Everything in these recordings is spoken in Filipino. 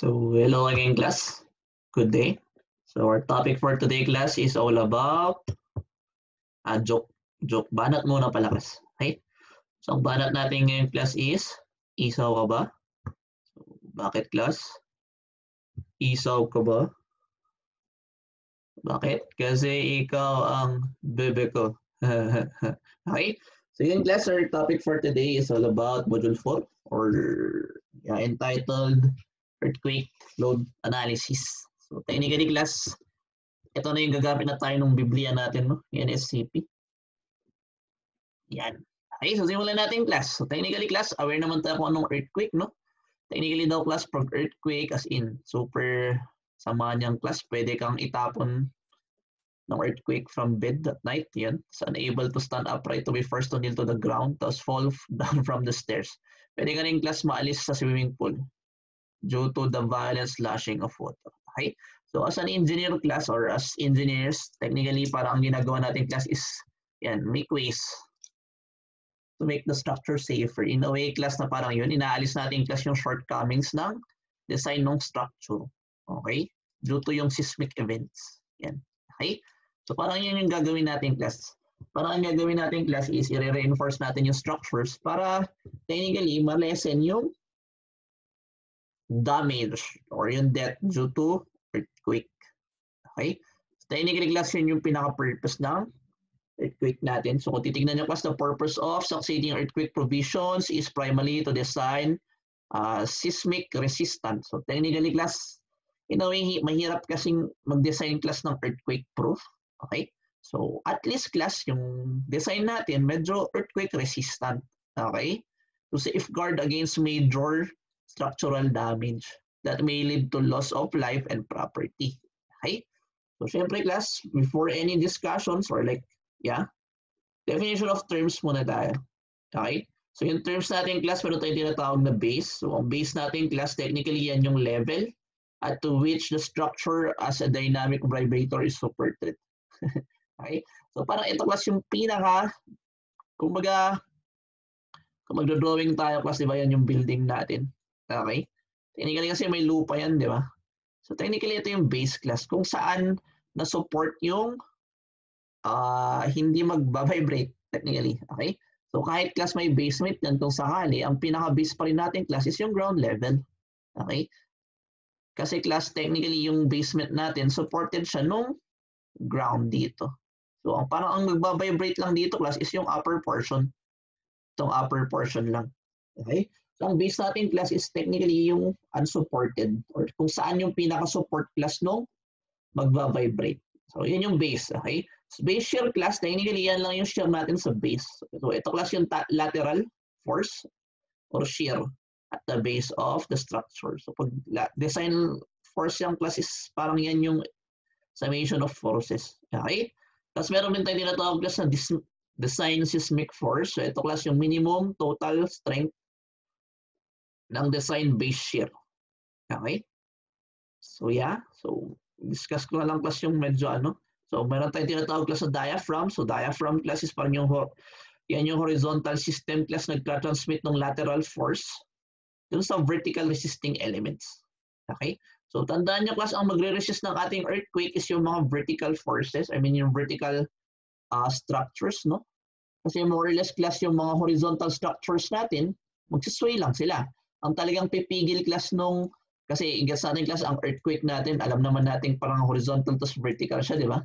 So, hello again, class. Good day. So, our topic for today, class, is all about joke. Joke. Banat muna pala, class. Okay? So, ang banat natin ngayon, class, is isaw ka ba? So, bakit, class? Isaw ka ba? Bakit? Kasi ikaw ang bebe ko. Okay? So, yun, class, our topic for today is all about Module 4 or entitled Earthquake Load Analysis. So, technically, class, ito na yung gagamit na tayo ng Biblia natin, no? Yung SCP. Yan. Okay, so simulan natin class. So technically class, aware naman tayo kung anong earthquake, no? Technically daw class, pag earthquake as in super sama niyang class, pwede kang itapon ng earthquake from bed that night, yan. So unable to stand upright, to be forced to kneel to the ground, tapos fall down from the stairs. Pwede ka rin class maalis sa swimming pool due to the violent slashing of water. Okay? So as an engineer class or as engineers, technically parang ang ginagawa natin class is yan, make ways to make the structure safer. In a way, class na parang yun, inaalis natin class yung shortcomings ng design ng structure. Okay? Due to yung seismic events. Yan. Okay? So parang yun yung gagawin natin class. Parang ang gagawin natin class is i-reinforce natin yung structures para technically ma-lessen yung damage or yung death due to earthquake. Okay? So technically class yun yung pinaka-purpose ng earthquake natin. So kung titignan nyo class, the purpose of succeeding earthquake provisions is primarily to design seismic resistant. So technically class, in a way, mahirap kasing mag-design class ng earthquake proof. Okay? So at least class, yung design natin medyo earthquake resistant. Okay? To safeguard against major structural damage that may lead to loss of life and property. Okay? So syempre class, before any discussions or like definition of terms muna tayo. Okay? So yung terms natin class, meron tayong tinatawag na base. So ang base natin class, technically yan yung level at to which the structure as a dynamic vibrator is supported. Okay? So parang ito class yung pinaka, kumbaga, kung magdodrawing tayo class, di ba yan yung building natin. Okay? Technically kasi may lupa yan, di ba? So technically ito yung base class kung saan na-support yung hindi magba-vibrate technically. Okay? So kahit class may basement yan kung sakali, ang pinaka-base pa rin natin class is yung ground level. Okay? Kasi class technically yung basement natin supported siya nung ground dito. So parang ang magba-vibrate lang dito class is yung upper portion. Itong upper portion lang. Okay? So ang base natin class is technically yung unsupported or kung saan yung pinaka-support class nung magba-vibrate. So yun yung base. Okay? So base shear class, technically yan lang yung shear natin sa base. So ito class yung lateral force or shear at the base of the structure. So pag design force yung class is parang yan yung summation of forces. Okay? Tapos meron din tayo tinatawag class na design seismic force. So ito class yung minimum total strength ng design base shear. Okay? So so discuss ko na lang class yung medyo So meron tayong tinatawag class na diaphragm. So diaphragm class is parang yan yung horizontal system class nagtra-transmit ng lateral force dun sa vertical resisting elements. Okay? So tandaan nyo class, ang magre-resist ng ating earthquake is yung mga vertical forces. I mean yung vertical structures, no? Kasi more or less class yung mga horizontal structures natin, magsisway lang sila. Ang talagang pipigil class nung, kasi sa ating class, ang earthquake natin, alam naman natin parang horizontal to vertical siya, di ba?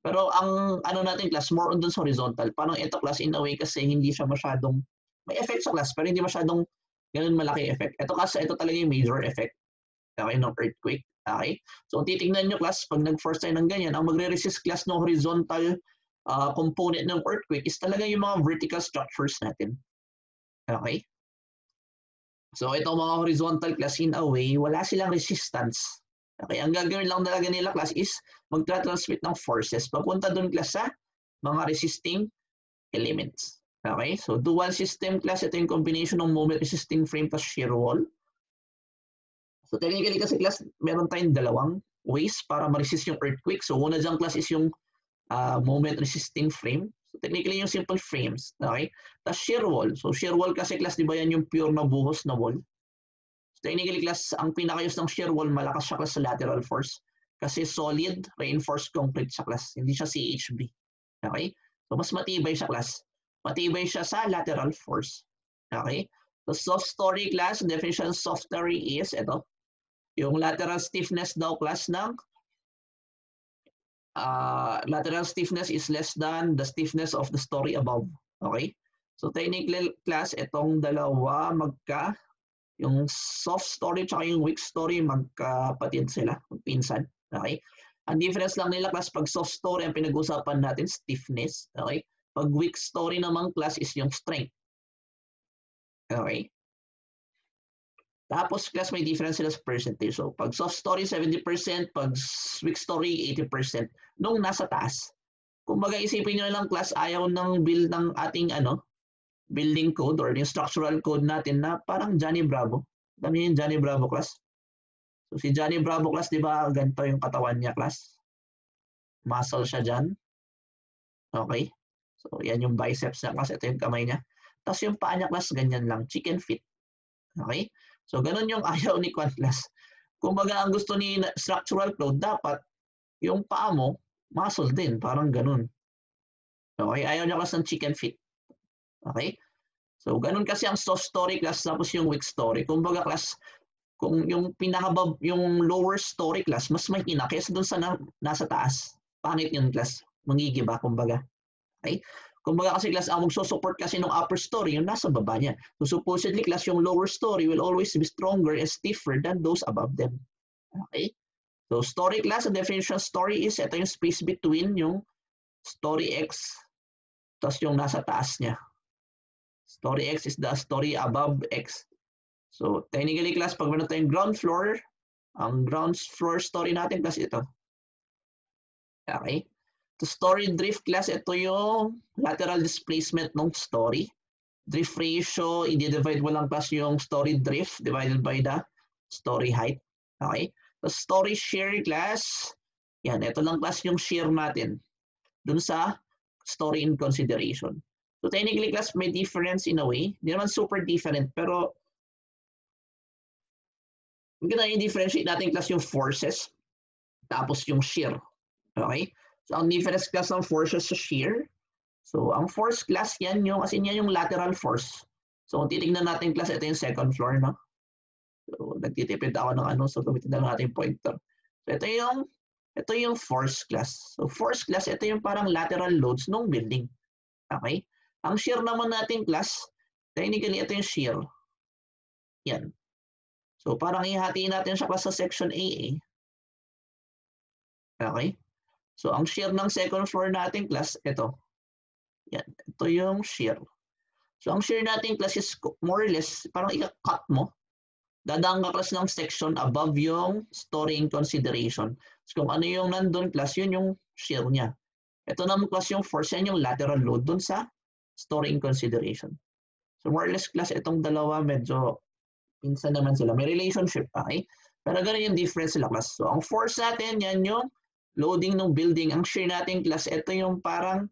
Pero ang natin class, more on dun sa horizontal. Parang ito class in a way kasi hindi siya masyadong, may effect sa class, pero hindi masyadong ganun malaki effect. Ito kasi, ito talaga yung major effect. Okay, ng earthquake. Okay? So titingnan nyo class, pag nag-force tayo ng ganyan, ang magre-resist class ng horizontal component ng earthquake is talaga yung mga vertical structures natin. Okay? So itong mga horizontal class in a way, wala silang resistance. Okay, ang gagawin lang talaga nila class is magtra-transmit ng forces papunta doon class sa mga resisting elements. Okay, so dual system class, ito yung combination ng moment resisting frame plus shear wall. So technically kasi class, meron tayong dalawang ways para ma-resist yung earthquake. So una dyan class is yung moment resisting frame. So technically yung simple frames. Okay, tapos shear wall. So shear wall kasi class, di ba yan yung pure na buhos na wall. Technically class, ang pinaka-use ng shear wall, malakas siya class sa lateral force. Kasi solid, reinforced concrete siya class. Hindi siya CHB. Okay? So mas matibay siya class. Matibay siya sa lateral force. Okay? So soft story class, definition of soft story is ito. Yung lateral stiffness daw class ng lateral stiffness is less than the stiffness of the story above. Okay? So technically class, itong dalawa yung soft story tsaka yung weak story, magkapatid sila, magpinsan. Okay? Ang difference lang nila class, pag soft story ang pinag-usapan natin, stiffness. Okay? Pag weak story naman class is yung strength. Okay? Tapos class, may difference sila sa percentage. So pag soft story 70%, pag weak story 80%. Nung nasa taas. Kumbaga isipin nyo lang class, ayaw ng build ng ating building code or yung structural code natin na parang Johnny Bravo. Dami yung Johnny Bravo class. So si Johnny Bravo class, di ba ganito yung katawan niya class? Muscle siya dyan. Okay? So yan yung biceps niya class. Ito yung kamay niya. Tapos yung paa niya class, ganyan lang. Chicken feet. Okay? So ganun yung ayaw ni Quant class. Kumbaga ang gusto ni structural code, dapat yung paa mo, muscle din. Parang ganun. Okay? Ayaw niya class ng chicken feet. Okay? So, ganun kasi ang soft story class tapos yung weak story. Kumbaga class, kung yung yung lower story class, mas mahina kaysa dun sa nasa taas. Pangit yun class. Mangigiba, kumbaga. Okay? Kumbaga kasi class, ang magsusupport kasi ng upper story, yung nasa baba niya. So, supposedly class, yung lower story will always be stronger and stiffer than those above them. Okay? So, story class, the definition of story is, ito yung space between yung story X tapos yung nasa taas niya. Story X is the story above X. So, technically class, pag meron tayong ground floor, ang ground floor story natin class ito. Okay? So, story drift class, ito yung lateral displacement ng story. Drift ratio, i-divide mo lang class yung story drift divided by the story height. Okay? So, story shear class, yan, ito lang class yung shear natin dun sa story in consideration. So technically class, may difference in a way. Hindi naman super different, pero maganda yung differentiate natin class yung forces, tapos yung shear. Okay? So ang difference class ng forces sa shear, so ang force class yan yung, as in yan yung lateral force. So kung titignan natin class, ito yung second floor, no? So nagtitipid ako ng so gamitin na natin pointer. So ito yung force class. So force class, ito yung parang lateral loads ng building. Okay? Ang shear naman natin class, technically ito yung shear. Yan. So parang ihatiin natin siya class sa section A. Okay? So ang shear ng second floor natin class, ito. Yan. Ito yung shear. So ang shear natin class is more or less, parang i-cut mo. Dadaan ka class ng section above yung story in consideration. So kung ano yung nandun class, yun yung shear niya. Ito naman class yung force, yan yung lateral load dun sa story in consideration. So more or less class, itong dalawa medyo pinsan naman sila. May relationship, okay? Pero ganun yung difference sila class. So ang force natin, yan yung loading ng building. Ang shear natin class, ito yung parang,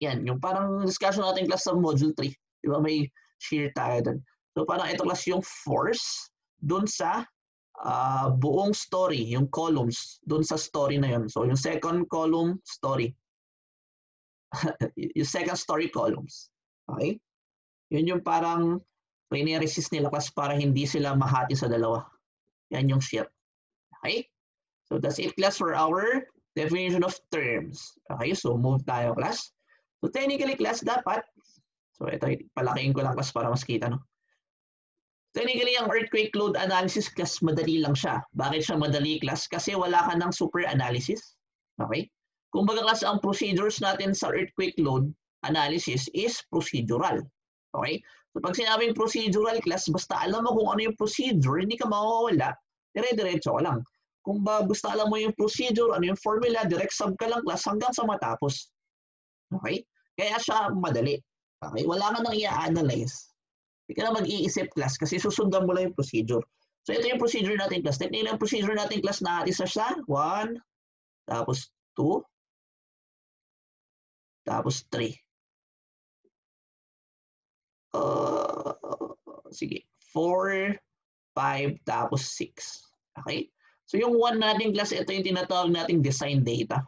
yan, yung parang discussion natin class sa module 3. Di ba may shear tayo dun. So parang ito class yung force dun sa buong story, yung columns, dun sa story na yun. So yung second column story. Yung second story columns. Okay? Yun yung parang resist nila class para hindi sila mahati sa dalawa. Yan yung shear. Okay? So that's it class for our definition of terms. Okay? So move tayo class. So technically class dapat, so ito palakihin ko lang class para mas kita, no? Technically ang earthquake load analysis class, madali lang siya. Bakit siya madali class? Kasi wala ka ng super analysis. Okay? Kumbaga class, ang procedures natin sa earthquake load analysis is procedural. Okay? So pag sinabing procedural class, basta alam mo kung ano yung procedure, hindi ka mawawala, dire-diretso ka lang. Kung basta alam mo yung procedure, ano yung formula, direct sub ka lang class hanggang sa matapos. Okay? Kaya siya madali. Okay? Wala ka nang i-analyze. Hindi ka na mag-iisip class kasi susundan mo lang yung procedure. So ito yung procedure natin class. Technically yung procedure natin class na isa siya, 1, tapos 2, tapos 3. Sige, 4, 5, tapos 6. Okay? So yung 1 natin class, ito yung tinatawag nating design data.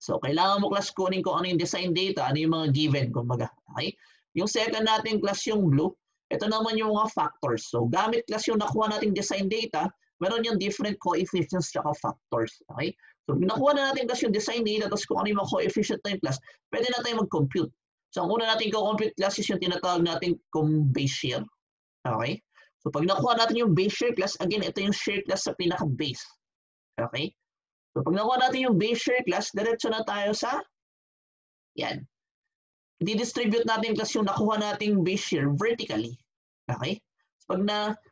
So kailangan mo class kunin kung ano yung design data, ano yung mga given, kumbaga. Okay? Yung second natin class yung blue, ito naman yung mga factors. So gamit class yung nakuha nating design data, meron yung different coefficients tsaka factors. Okay? So nakuha na natin class yung design data, tapos kung ano yung mga coefficient na yung class, pwede na tayo mag-compute. So ang una natin i-compute class is yung tinatawag natin kung base share. Okay? So pag nakuha natin yung base share class, again, ito yung share class sa pinaka-base. Okay? So pag nakuha natin yung base share class, diretso na tayo sa yan. I-distribute natin class yung nakuha nating base share vertically. Okay?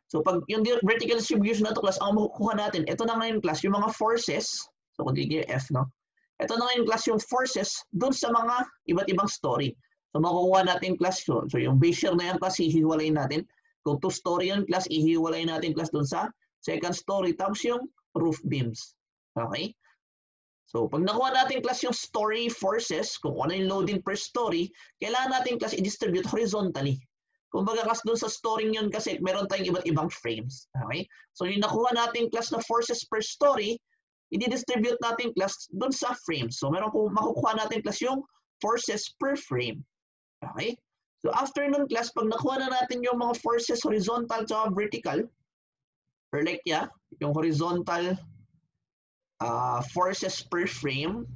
So pag yung vertical distribution na to class, ang makukuha natin, ito na ngayon class, yung mga forces, so kung yung F, no? Ito na ngayon class yung forces dun sa mga iba't ibang story. So makukuha natin class yun. So yung base share na yan class, hihiwalay natin. Kung 2-story yun class, ihiwalay natin class dun sa second story. Tapos yung roof beams. Okay? So pag nakuha natin class yung story forces, kung ano yung loading per story, kailangan natin class i-distribute horizontally. Kung baga class dun sa story yun kasi meron tayong iba't ibang frames. Okay? So yung nakuha natin class na forces per story, i-distribute natin class dun sa frames. So meron kung makukuha natin class yung forces per frame. Okay? So after nun class, pag nakuha na natin yung mga forces horizontal at vertical, or like yung horizontal forces per frame,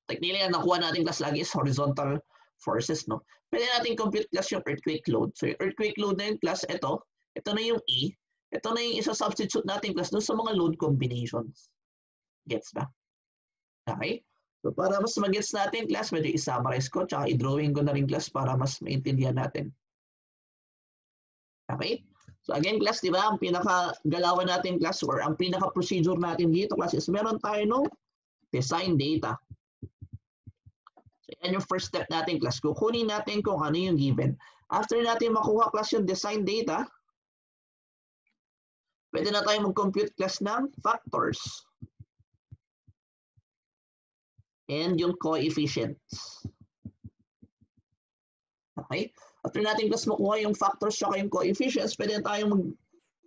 technically nakuha natin class lagi is horizontal forces, no? Pwede natin compute class yung earthquake load. So yung earthquake load na yung class, ito na yung E, ito na yung isa-substitute natin class dun sa mga load combinations. Gets ba? Okay? So para mas mag-gets natin class, medyo i-summarize ko, tsaka i-drawing ko na rin class para mas maintindihan natin. Okay? So again class, di ba, ang pinaka-galawan natin class or ang pinaka-procedure natin dito class is meron tayo ng design data. So yan yung first step natin class. Kukunin natin kung ano yung given. After natin makuha class yung design data, pwede na tayo mag-compute class ng factors and yung coefficients. Okay? After natin class makuha yung factors at yung coefficients, pwede na tayong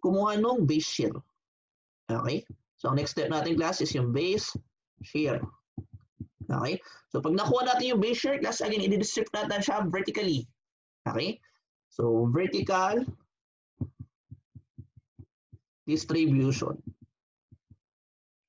kumuha ng base share. Okay? So ang next step natin class is yung base share. Okay? So pag nakuha natin yung base share class, again, i-distribute natin siya vertically. Okay? So vertical distribution.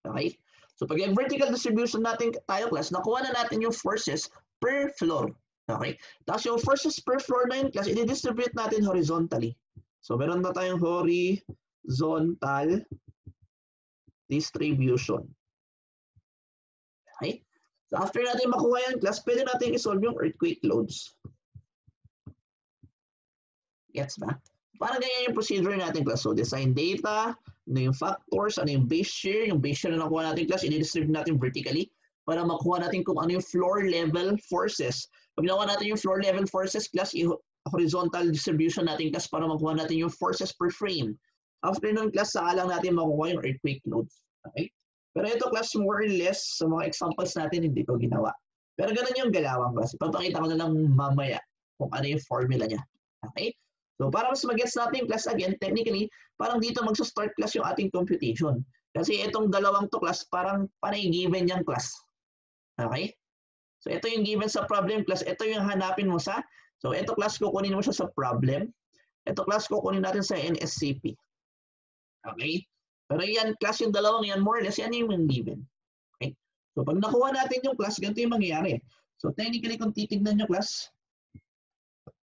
Okay? So pag yung vertical distribution natin tayo class, nakuha na natin yung forces per floor. Okay? Tapos yung forces per floor na yun class, i-distribute natin horizontally. So meron na tayong horizontal distribution. Okay? So after natin makuha yan class, pwede natin i-solve yung earthquake loads. Gets ba? Parang ganyan yung procedure natin class. So design data, ano yung factors, ano yung base share. Yung base share na nakuha natin class, i-distribute natin vertically para makuha natin kung ano yung floor level forces. Pag nakuha natin yung floor level forces class, horizontal distribution natin class para makuha natin yung forces per frame. After nun class, saka lang natin makuha yung earthquake loads. Okay? Pero ito class, more or less, sa mga examples natin, hindi ko ginawa. Pero ganun yung galawang class. Papakita ko na lang mamaya kung ano yung formula niya. Okay? So para mas mag-gets natin class again, technically, parang dito magsa-start class yung ating computation. Kasi itong dalawang to class, parang panay given yung class. Okay? So ito yung given sa problem class. Ito yung hanapin mo sa, so ito class kukunin mo siya sa problem. Ito class kukunin natin sa NSCP. Okay? Pero yan class yung dalawang yan, more or less, yan yung given. Okay? So pag nakuha natin yung class, ganito yung mangyayari. So technically, kung titignan nyo class,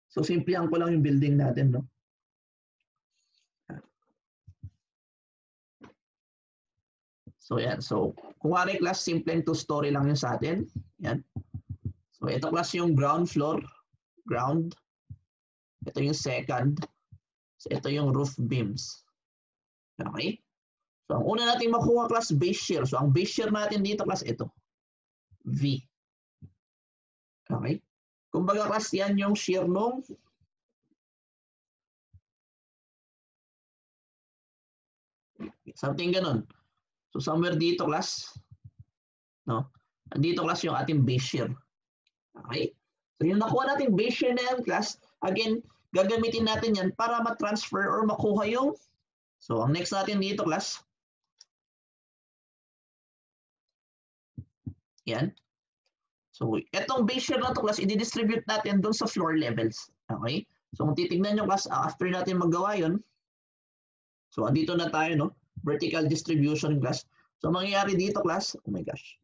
so simplihan ko lang yung building natin, no? So yan. So kung wari class, simpleng 2-story lang yun sa atin. Yan. So ito class yung ground floor. Ground. Ito yung second. So ito yung roof beams. Okay? So ang una natin makuha class, base shear. So ang base shear natin dito class, ito. V. Okay? Kumbaga class, yan yung shear nung something ganun. So somewhere dito class, no? Andito class yung ating base shear. Okay? So yung nakuha natin base shear na yan class, again, gagamitin natin yan para ma-transfer or makuha yung So, ang next natin dito, class. Yan. So, itong base share na to, class, i-distribute natin doon sa floor levels. Okay? So, kung titignan nyo, class, after natin magawa yun, so, andito na tayo, no? Vertical distribution, class. So, mangyayari dito, class, oh my gosh.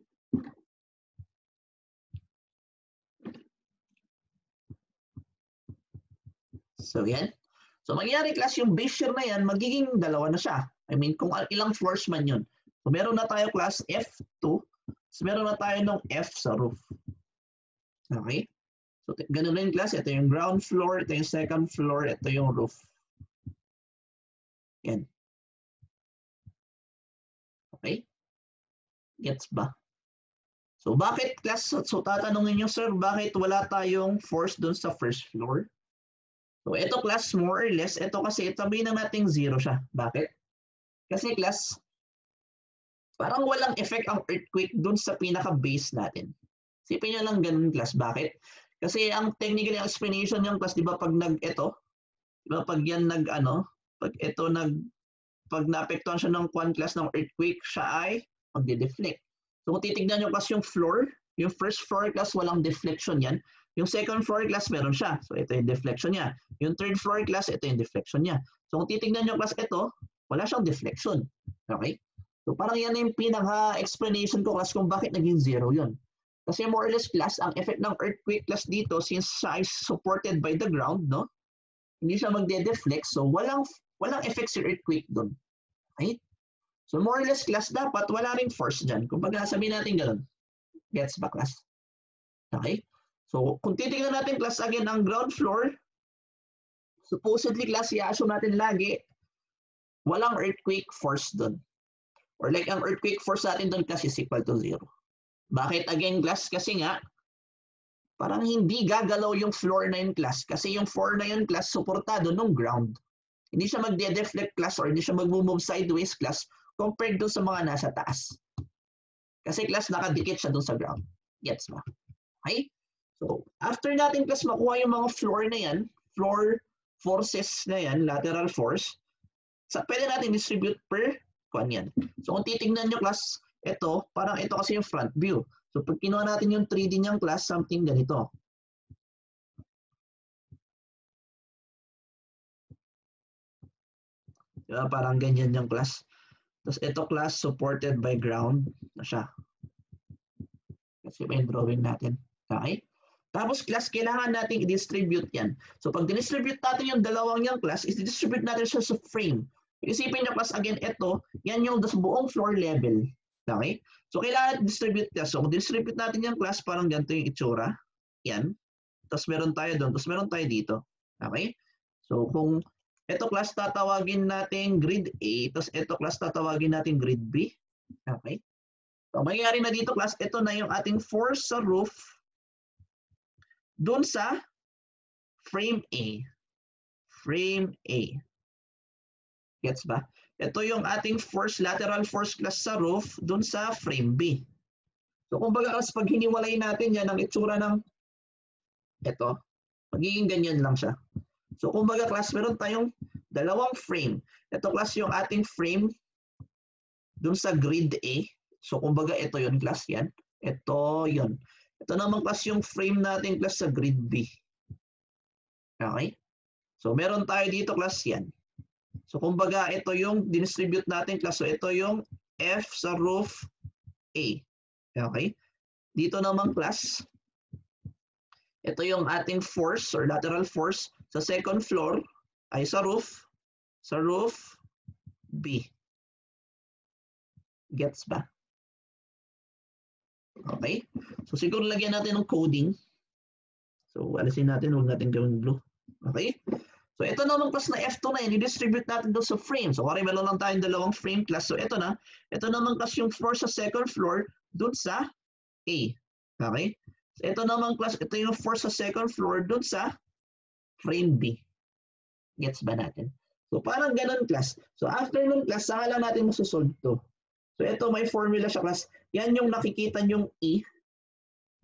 So, yan. So, mangyayari, class, yung base share na yan, magiging dalawa na siya. I mean, kung ilang floors man yun. So, meron na tayo, class, F2. So, meron na tayo ng F sa roof. Okay? So, ganun rin, class. Ito yung ground floor, ito yung second floor, ito yung roof. Yan. Okay? Gets ba? So, bakit, class? So, tatanungin nyo, sir, bakit wala tayong force dun sa first floor? So, ito, class, more or less, ito kasi, sabihin na natin 0 siya. Bakit? Kasi, class, parang walang effect ang earthquake dun sa pinaka-base natin. Sipin nyo lang ganun, class. Bakit? Kasi ang technical explanation yung class, di ba, pag di ba, pag yan pag naapektuhan siya ng one class ng earthquake, siya ay magde-deflect. So kung titignan nyo class yung floor, yung first floor class walang deflection yan. Yung second floor class meron siya. So ito yung deflection niya. Yung third floor class, ito yung deflection niya. So kung titignan nyo class ito, wala siyang deflection. Okay? So parang yan yung pinaka-explanation ko class kung bakit naging 0 yun. Kasi more or less class, ang effect ng earthquake class dito, since siya is supported by the ground, no? Hindi siya magde-deflect, so walang effect si earthquake doon. Okay? So more or less class, dapat wala ring force dyan. Kung pag sabihin natin gano'n. Gets ba class? Okay? So kung titignan natin class again ang ground floor, supposedly class, i-assume natin lagi, walang earthquake force doon. Or like ang earthquake force natin doon class is equal to 0. Bakit again class? Kasi nga, parang hindi gagalaw yung floor na yun class. Kasi yung floor na yun class, supportado ng ground. Hindi siya magde-deflect class or hindi siya mag-move sideways class compared doon sa mga nasa taas. Kasi class, nakadikit siya doon sa ground. Gets ba? Okay? So, after natin class makuha yung mga floor na yan, floor forces na yan, lateral force, pwede natin distribute per kung yan. So, kung titignan nyo class, ito, parang ito kasi yung front view. So, pag kinuha natin yung 3D niyang class, something ganito. Diba? Parang ganyan yung class. Tapos ito class, supported by ground na siya. Kasi may drawing natin. Okay? Tapos class, kailangan natin i-distribute yan. So, pag distribute natin yung dalawang yung class, i-distribute natin siya sa frame. Isipin nyo class, again, ito, yan yung buong floor level. Okay? So, kailangan distribute ka. So, kung distribute natin yung class, parang ganito yung itsura. Yan. Tapos meron tayo doon. Tapos meron tayo dito. Okay? So, kung ito class, tatawagin natin grid A. Tapos ito class, tatawagin natin grid B. Okay? So, mangyayari na dito class, ito na yung ating force sa roof doon sa frame A. Frame A. Gets ba? Ito yung ating force, lateral force class sa roof doon sa frame B. So, kumbaga class, pag hiniwalay natin yan, ang itsura ng ito, magiging ganyan lang siya. So, kumbaga class, meron tayong dalawang frame. Ito class yung ating frame doon sa grid A. So, kumbaga ito yun class yan. Ito yun. Ito naman class yung frame natin class sa grid B. Okay? So, meron tayo dito class yan. So, kumbaga ito yung distribute natin class. So, ito yung F sa roof A. Okay? Dito naman class, ito yung ating force or lateral force sa second floor ay sa roof B. Gets ba? Okay? So siguro lagyan natin ng coding. So alisin natin, huwag natin gawing blue. Okay? So ito naman class na F2 na yun, i-distribute natin doon sa frame. So kaya meron lang tayong dalawang frame class. So ito na, ito naman class yung force sa second floor doon sa A. Okay? So ito naman class, ito yung force sa second floor doon sa frame B. Gets ba natin? So parang ganun class. So after nun class, saka lang natin masosolve to. So ito may formula siya class. Yan yung nakikita yung E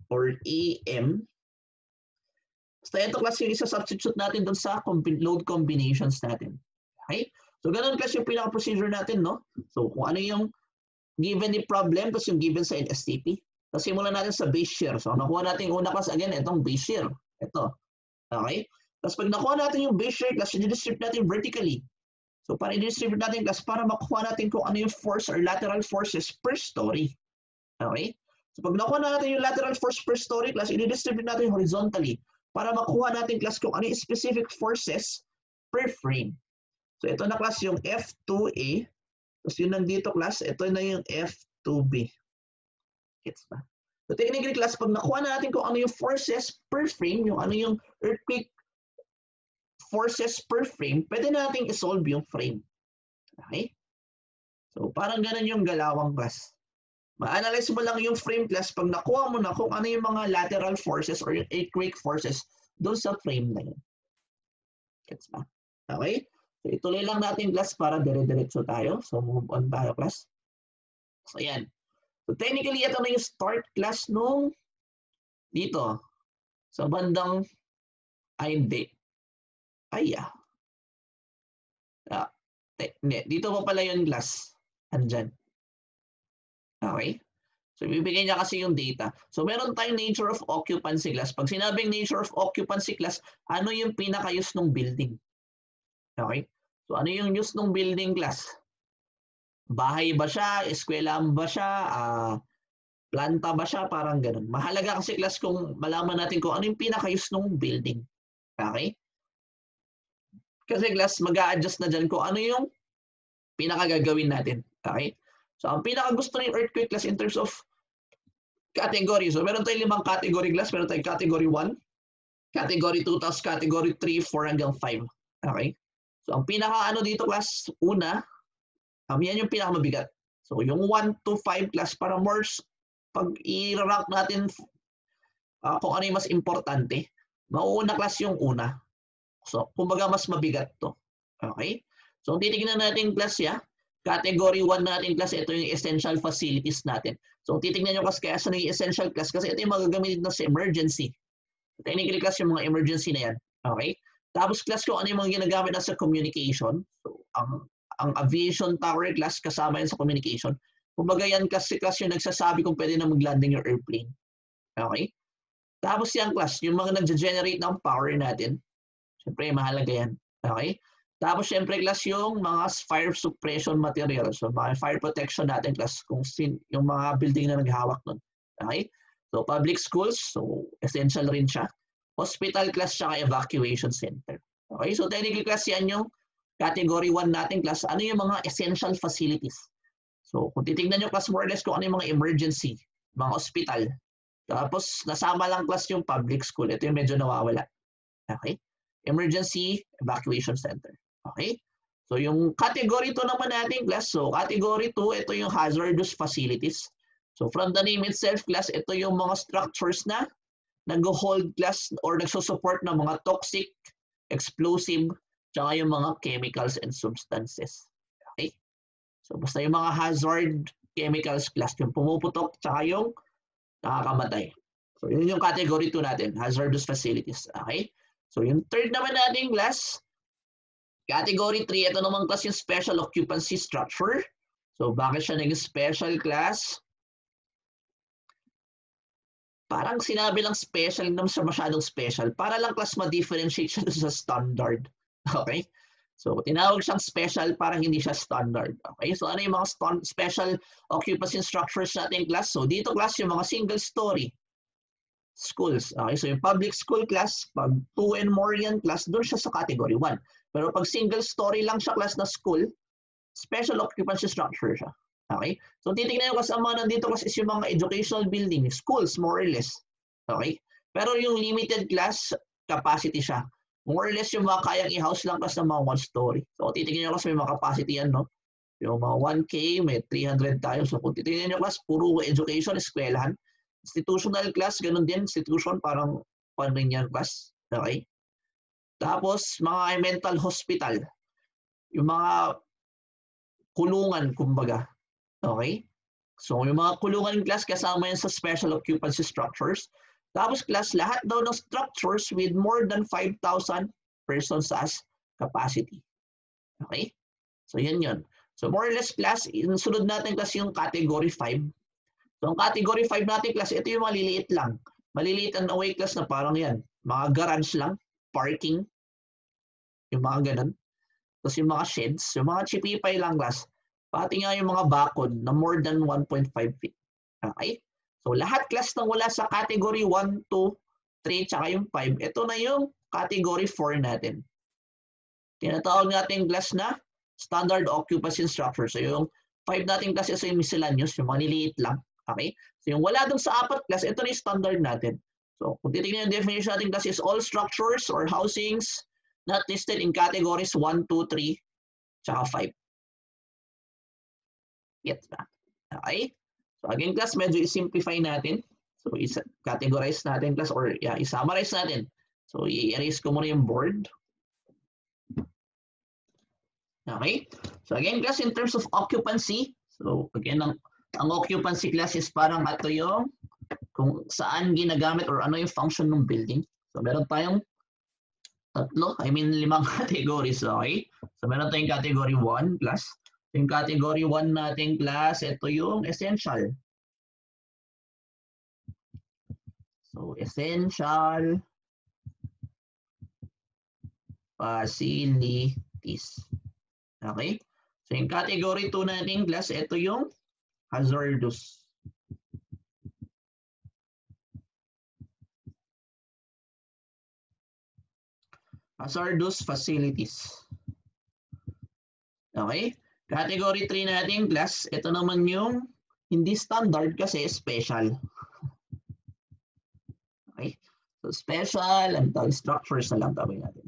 or EM. So ito class yung isa-substitute natin doon sa load combinations natin. Okay? So, ganun class yung pinaka-procedure natin, no? So, kung ano yung given ni problem, tapos yung given sa LSTP. Tapos simulan natin sa base share. So, nakuha natin yung una class, again, itong base share. Ito. Okay? Tapos pag nakuha natin yung base share class, i-distribute natin vertically. So, para i-distribute natin class, para makuha natin kung ano yung force or lateral forces per story. Okay? So, pag nakuha natin yung lateral force per story class, i-distribute natin horizontally para makuha natin class kung ano yung specific forces per frame. So, ito na class yung F2A. Tapos yun nandito class, ito na yung F2B. Gets ba? So, technically class, pag nakuha na natin kung ano yung forces per frame, yung ano yung earthquake forces per frame, pwede natin isolve yung frame. Okay? So, parang ganun yung galawang class. Ma-analyze mo lang yung frame class pag nakuha mo na kung ano yung mga lateral forces or yung earthquake forces doon sa frame na yun. Gets ba? Okay? So, ituloy lang natin class para dire-diretso tayo. So, move on tayo class. So, ayan. So, technically, ito na yung start class nung dito. Sa bandang, ay hindi. Ay, hindi. Dito pa pala yung class. Andyan. Okay? So, ibibigay niya kasi yung data. So, meron tayong nature of occupancy class. Pag sinabing nature of occupancy class, ano yung pinaka-use ng building? Okay? So, ano yung use ng building class? Bahay ba siya? Eskwelahan ba siya? Planta ba siya? Parang ganun. Mahalaga kasi class kung malaman natin kung ano yung pinaka-use ng building. Okay? Kasi class, mag-a-adjust na dyan kung ano yung pinaka-gagawin natin. Okay? So, ang pinaka-gusto ng earthquake class in terms of category. So, meron tayong 5 category class. Meron tayong category 1, category 2, tapos category 3, 4 hanggang 5. Okay? So, ang pinaka-ano dito class, una, yan yung pinakamabigat. So, yung 1 to 5 class, para more, pag i-rank natin kung ano yung mas importante, mauuna class yung una. So, kumbaga mas mabigat to. Okay? So, titignan natin class category 1 natin class, ito yung essential facilities natin. So, titignan nyo class kaya sa naging essential class kasi ito yung magagamitin na sa emergency. Technically class yung mga emergency na yan. Okay? Tapos class kung ano yung mga ginagamit na sa communication. So, ang aviation tower class kasama yan sa communication. Kumbaga yan class yung nagsasabi kung pwede na mag-landing yung airplane. Okay? Tapos yan class, yung mga nag-generate ng power natin. Siyempre, mahalaga yan. Okay? Tapos siyempre class yung mga fire suppression materials. So, mga fire protection natin class kung yung mga building na naghahawak nun. Okay? So, public schools, so essential rin siya. Hospital class siya, evacuation center. Okay? So, technically class yan yung category 1 natin class, ano yung mga essential facilities. So, kung titignan nyo class more or less kung ano yung mga emergency, mga hospital. Tapos, nasama lang class yung public school. Ito yung medyo nawawala. Okay? Emergency Evacuation Center. Okay? So, yung category 2 naman natin class. So, category 2, ito yung hazardous facilities. So, from the name itself class, ito yung mga structures na nag-hold class or nagsusupport ng mga toxic, explosive, tsaka yung mga chemicals and substances. Okay? So, basta yung mga hazard chemicals class, yung pumuputok, tsaka yung nakakamatay. So, yun yung category 2 natin, hazardous facilities. Okay? So, yung third naman natin class, category 3, ito naman class yung special occupancy structure. So, bakit siya naging special class? Parang sinabi lang special, naman siya masyadong special. Para lang class ma-differentiate siya sa standard. Okay? So, tinawag siyang special parang hindi siya standard. Okay? So, ano yung mga special occupancy structures natin class? So, dito class yung mga single story schools. Okay? So, yung public school class, pag 2 and more yan class, doon siya sa category 1. Pero pag single story lang siya class na school, special occupancy structure siya. Okay? So, titignan nyo kasi ang mga nandito kasi is yung mga educational building, schools more or less. Okay? Pero yung limited class capacity siya. More or less yung mga kayang i-house lang kasi ng mga 1 story. So, titignan nyo kasi may mga capacity yan, no? Yung mga 1K, may 300 tayo. So, kung titignan nyo class, puro education, eskwelahan. Institutional class, ganun din. Institution, parang paano rin yan class. Okay? Tapos, mga mental hospital. Yung mga kulungan, kumbaga. Okay? So, yung mga kulungan class, kasama yan sa special occupancy structures. Tapos class, lahat daw ng structures with more than 5,000 persons as capacity. Okay? So yan yun. So more or less class, yung sunod natin class yung category 5. So ang category 5 natin class, ito yung maliliit lang. Maliliit and away class na parang yan. Mga garage lang, parking, yung mga ganun. Tapos yung mga sheds, yung mga chipipay lang class. Pati nga yung mga bakod na more than 1.5 feet. Okay? So lahat class na wala sa category 1, 2, 3, tsaka yung 5, ito na yung category 4 natin. Tinatawag natin class na standard occupancy structure. So yung 5 natin class is yung miscellaneous, yung maliliit lang. Okay? So yung wala dun sa 4 class, ito na yung standard natin. So kung titignan yung definition natin class is all structures or housings not listed in categories 1, 2, 3, tsaka 5. Get ba? Okay? So again class, medyo i-simplify natin. So categorize natin class or i-summarize natin. So i-erase ko muna yung board. Okay? So again class, in terms of occupancy, so again, ang occupancy class is parang ito yung kung saan ginagamit or ano yung function ng building. So meron tayong 5 categories. Okay? So meron tayong category 1 class. Yung category 1 nating class, ito yung essential. So essential facilities. Okay? So yung category 2 nating class, ito yung hazardous. Hazardous facilities. Okay? Category 3 natin class, ito naman yung hindi standard kasi special. Okay? So special and structures na lang tawag natin.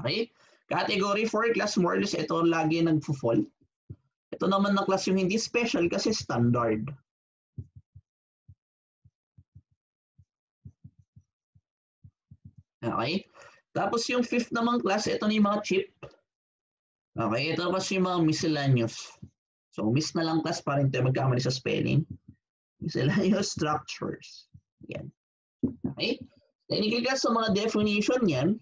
Okay? Category 4 class, more or less, ito lagi nagfo-fall. Ito naman na class yung hindi special kasi standard. Okay? Tapos yung 5th naman class, ito na yung mga chip. Okay? Ito kasi yung mga miscellaneous. So miss na lang class para hindi magkamali sa spelling. Miscellaneous structures. Yan. Okay? Technically class, sa mga definition yan,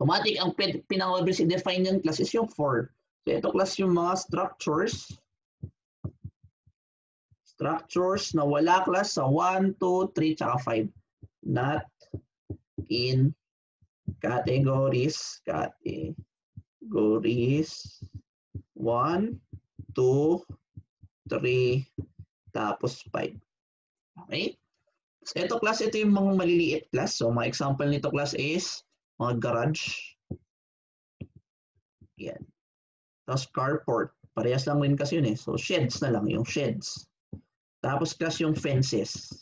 automatic ang pinaka-obvious i-define yung class is yung 4. So ito class yung mga structures. Structures na wala class sa 1, 2, 3, tsaka 5. Not in categories 1, 2, 3, tapos 5. Okay? So ito class, ito yung mga maliliit class. So mga example nito class is mga garage. Yan. Tapos carport. Parehas lang rin kasi yun eh. So sheds na lang, yung sheds. Tapos class yung fences.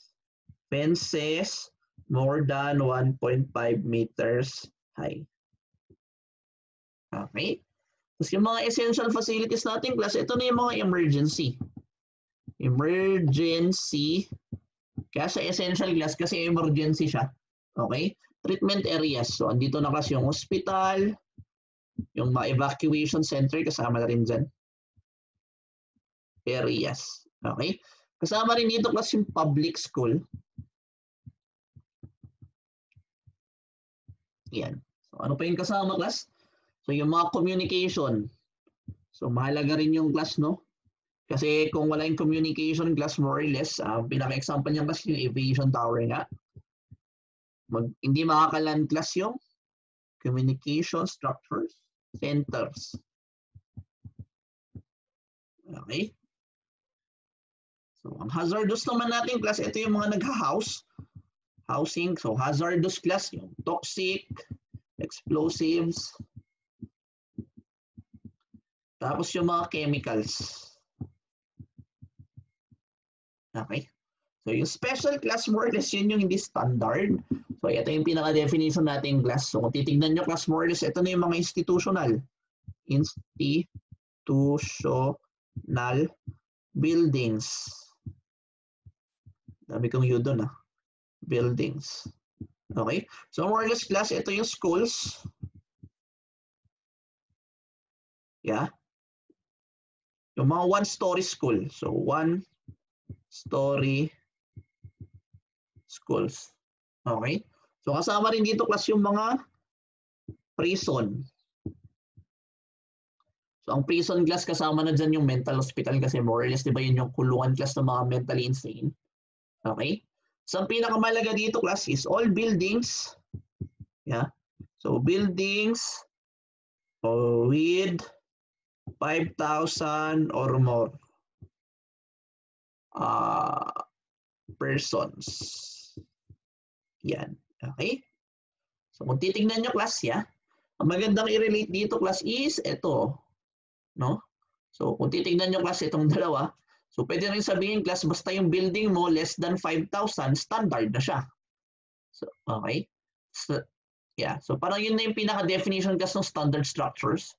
Fences more than 1.5 meters high. Okay? Tapos yung mga essential facilities natin class, ito na yung mga emergency. Emergency. Kaya sa essential class kasi emergency siya. Okay? Treatment areas. So andito na class yung hospital, yung mga evacuation center, kasama na rin dyan. Areas. Okay? Kasama rin dito class yung public school. Yan. So ano pa yung kasama class? So yung mga communication. So mahalaga rin yung class, no? Kasi kung wala yung communication class, more or less, pinaka-example niya class yung aviation tower nga. Hindi makakalan class yung communication structures, centers. Okay? So ang hazardous naman natin class, ito yung mga nagha-house. Housing, so hazardous class, yung toxic, explosives, tapos yung mga chemicals. Okay? So yung special class, more or less, yun yung hindi standard. So ito yung pinaka-definition natin class. So kung titignan nyo class, more or less, ito na yung mga institutional. Institutional buildings. Dami kong yun doon buildings. Okay? So more or less class, ito yung schools. Yeah. Yung mga one-story school. So one-story schools. Okay? So kasama rin dito class yung mga prison. So, ang prison class kasama na dyan yung mental hospital kasi more or less, di ba yun yung kulungan class ng mga mentally insane. Okay? So, ang pinakamalaga dito class is all buildings. Yeah. So, buildings with 5,000 or more persons. Yan. Okay? So, kung titignan nyo class, ang magandang i-relate dito class is ito. No? So, kung titignan nyo class itong dalawa, so pwede rin sabihin class, basta yung building mo less than 5,000, standard na siya. So, okay? So, so parang yun na yung pinaka-definition class ng standard structures.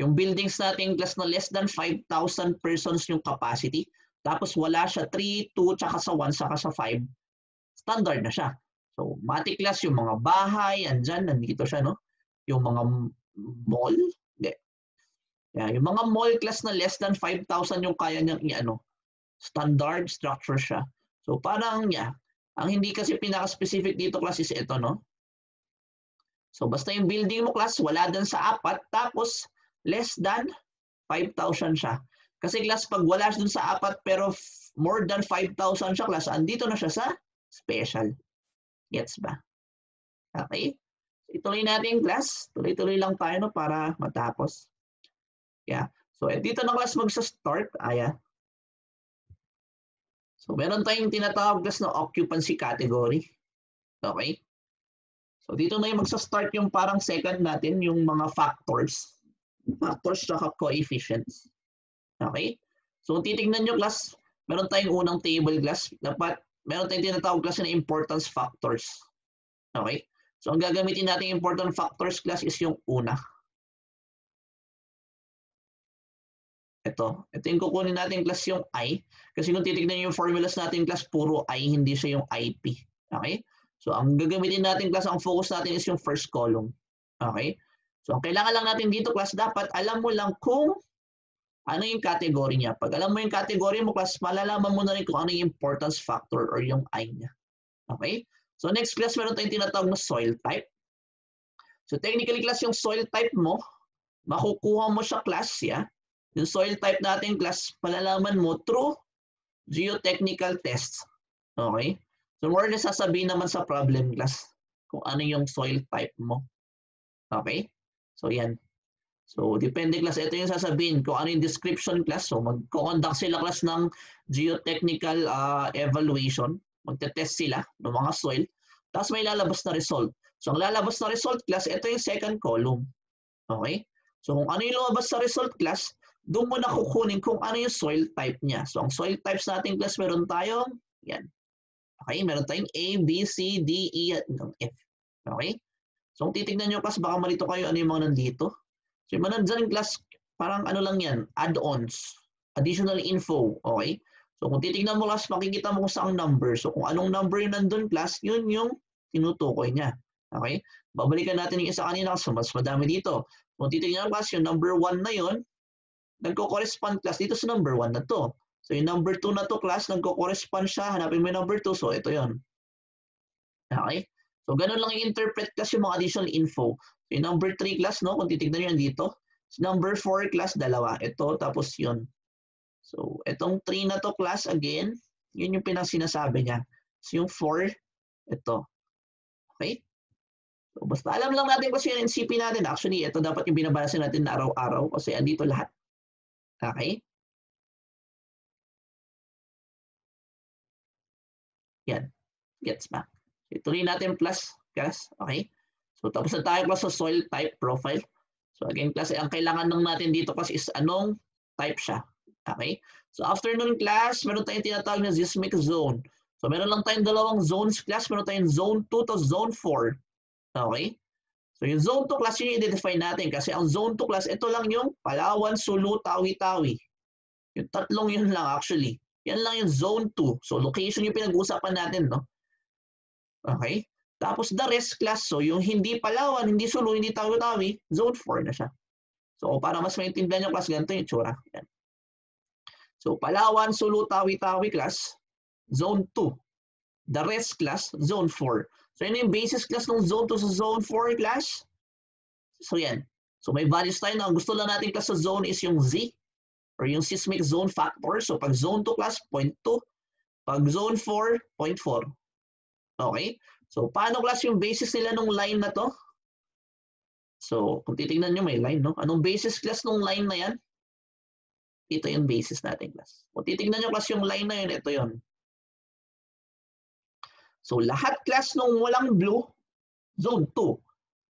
Yung buildings natin class na less than 5,000 persons yung capacity, tapos wala siya 3, 2, tsaka sa 1, tsaka sa 5, standard na siya. So, matik class yung mga bahay, andyan, nandito siya, no? Yung mga mall, yung mga mall class na less than 5,000 yung kaya niyang standard structure siya. So parang ang hindi kasi pinaka-specific dito class is ito, no? So basta yung building mo class wala din sa 4 tapos less than 5,000 siya. Kasi class pag wala dun sa 4 pero more than 5,000 siya class, andito na siya sa special. Gets ba? Okay? Ituloy natin class. Tuloy-tuloy lang tayo, no, para matapos. So, dito na class magsa-start. So, meron tayong tinatawag class na occupancy category. Okay? So, dito na yung magsa-start yung parang second natin, yung mga factors. Factors tsaka coefficients. Okay? So, kung titignan nyo class, meron tayong unang table class. Dapat, meron tayong tinatawag class na importance factors. Okay? So, ang gagamitin natin important factors class is yung una. Ito yung kukunin natin class yung I. Kasi kung titignan yung formulas natin class, puro I, hindi siya yung IP. Okay? So, ang gagamitin natin class, ang focus natin is yung first column. Okay? So, ang kailangan lang natin dito class, dapat alam mo lang kung ano yung category niya. Pag alam mo yung category mo class, malalaman mo na rin kung ano yung importance factor or yung I niya. Okay? So, next class, meron tayong tinatawag na soil type. So, technically class, yung soil type mo, makukuha mo siya class, yung soil type natin class, palalaman mo through geotechnical tests. Okay? So more or less sasabihin naman sa problem class kung ano yung soil type mo. Okay? So yan. So depende class, ito yung sasabihin kung ano yung description class. So magko-conduct sila class ng geotechnical evaluation. Magte-test sila ng mga soil. Tapos may lalabas na result. So ang lalabas na result class, ito yung second column. Okay? So kung ano yung lumabas sa result class, doon mo na kukunin kung ano yung soil type niya. So, ang soil types natin class, meron tayong, yan. Okay, meron tayong A, B, C, D, E, at F. Okay? So, kung titignan nyo class, baka malito kayo ano yung mga nandito. So, yung mga nandyan class, parang ano lang yan, add-ons, additional info. Okay? So, kung titignan mo class, makikita mo kung saan number. So, kung anong number yung nandun class, yun yung tinutukoy niya. Okay? Babalikan natin yung isa kanina kasi mas madami dito. Kung titignan mo class, yung number 1 na yun, nagko-correspond class dito sa number 1 na to. So, yung number 2 na to class, nagko-correspond siya. Hanapin mo yung number 2. So, ito yon. Okay? So, ganun lang i-interpret class yung mga additional info. So, yung number 3 class, no? Kung titignan nyo yan dito. So, number 4 class, dalawa. Ito, tapos yun. So, itong 3 na to class, again, yun yung pinasinasabi niya. So, yung 4, ito. Okay? So, basta alam lang natin kasi yung NCP natin. Actually, ito dapat yung binabasa natin na araw-araw kasi andito lahat. Okay? Yan. Gets ba? Ituloy natin plus, class. Okay? So, tapos na tayo class sa soil type profile. So, again, class, ang kailangan lang natin dito class is anong type siya. Okay? So, after nun class, meron tayong tinatawag na seismic zone. So, meron lang tayong dalawang zones class. Meron tayong zone 2 to zone 4. Okay? So, yung zone 2 class, yun yung identify natin. Kasi ang zone 2 class, ito lang yung Palawan, Sulu, Tawi-Tawi. Yung tatlong yun lang actually. Yan lang yung zone 2. So, location yung pinag-uusapan natin, no? Okay? Tapos the rest class, so yung hindi Palawan, hindi Sulu, hindi Tawi-Tawi, zone 4 na siya. So, para mas maintindihan nyo class, ganito yung tsura. Yan. So, Palawan, Sulu, Tawi-Tawi class, zone 2. The rest class, zone 4. So, yun yung basis class ng zone 2 sa zone 4 class. So yan. So may values tayo na ang gusto lang natin class sa zone is yung Z or yung seismic zone factor. So pag zone 2 class, 0.2. Pag zone 4, 0.4. Okay? So paano class yung basis nila nung line na to? So kung titingnan nyo may line, no? Anong basis class nung line na yan? Ito yung basis natin class. Kung titingnan nyo class yung line na yun, ito yun. So lahat class nung walang blue, zone 2.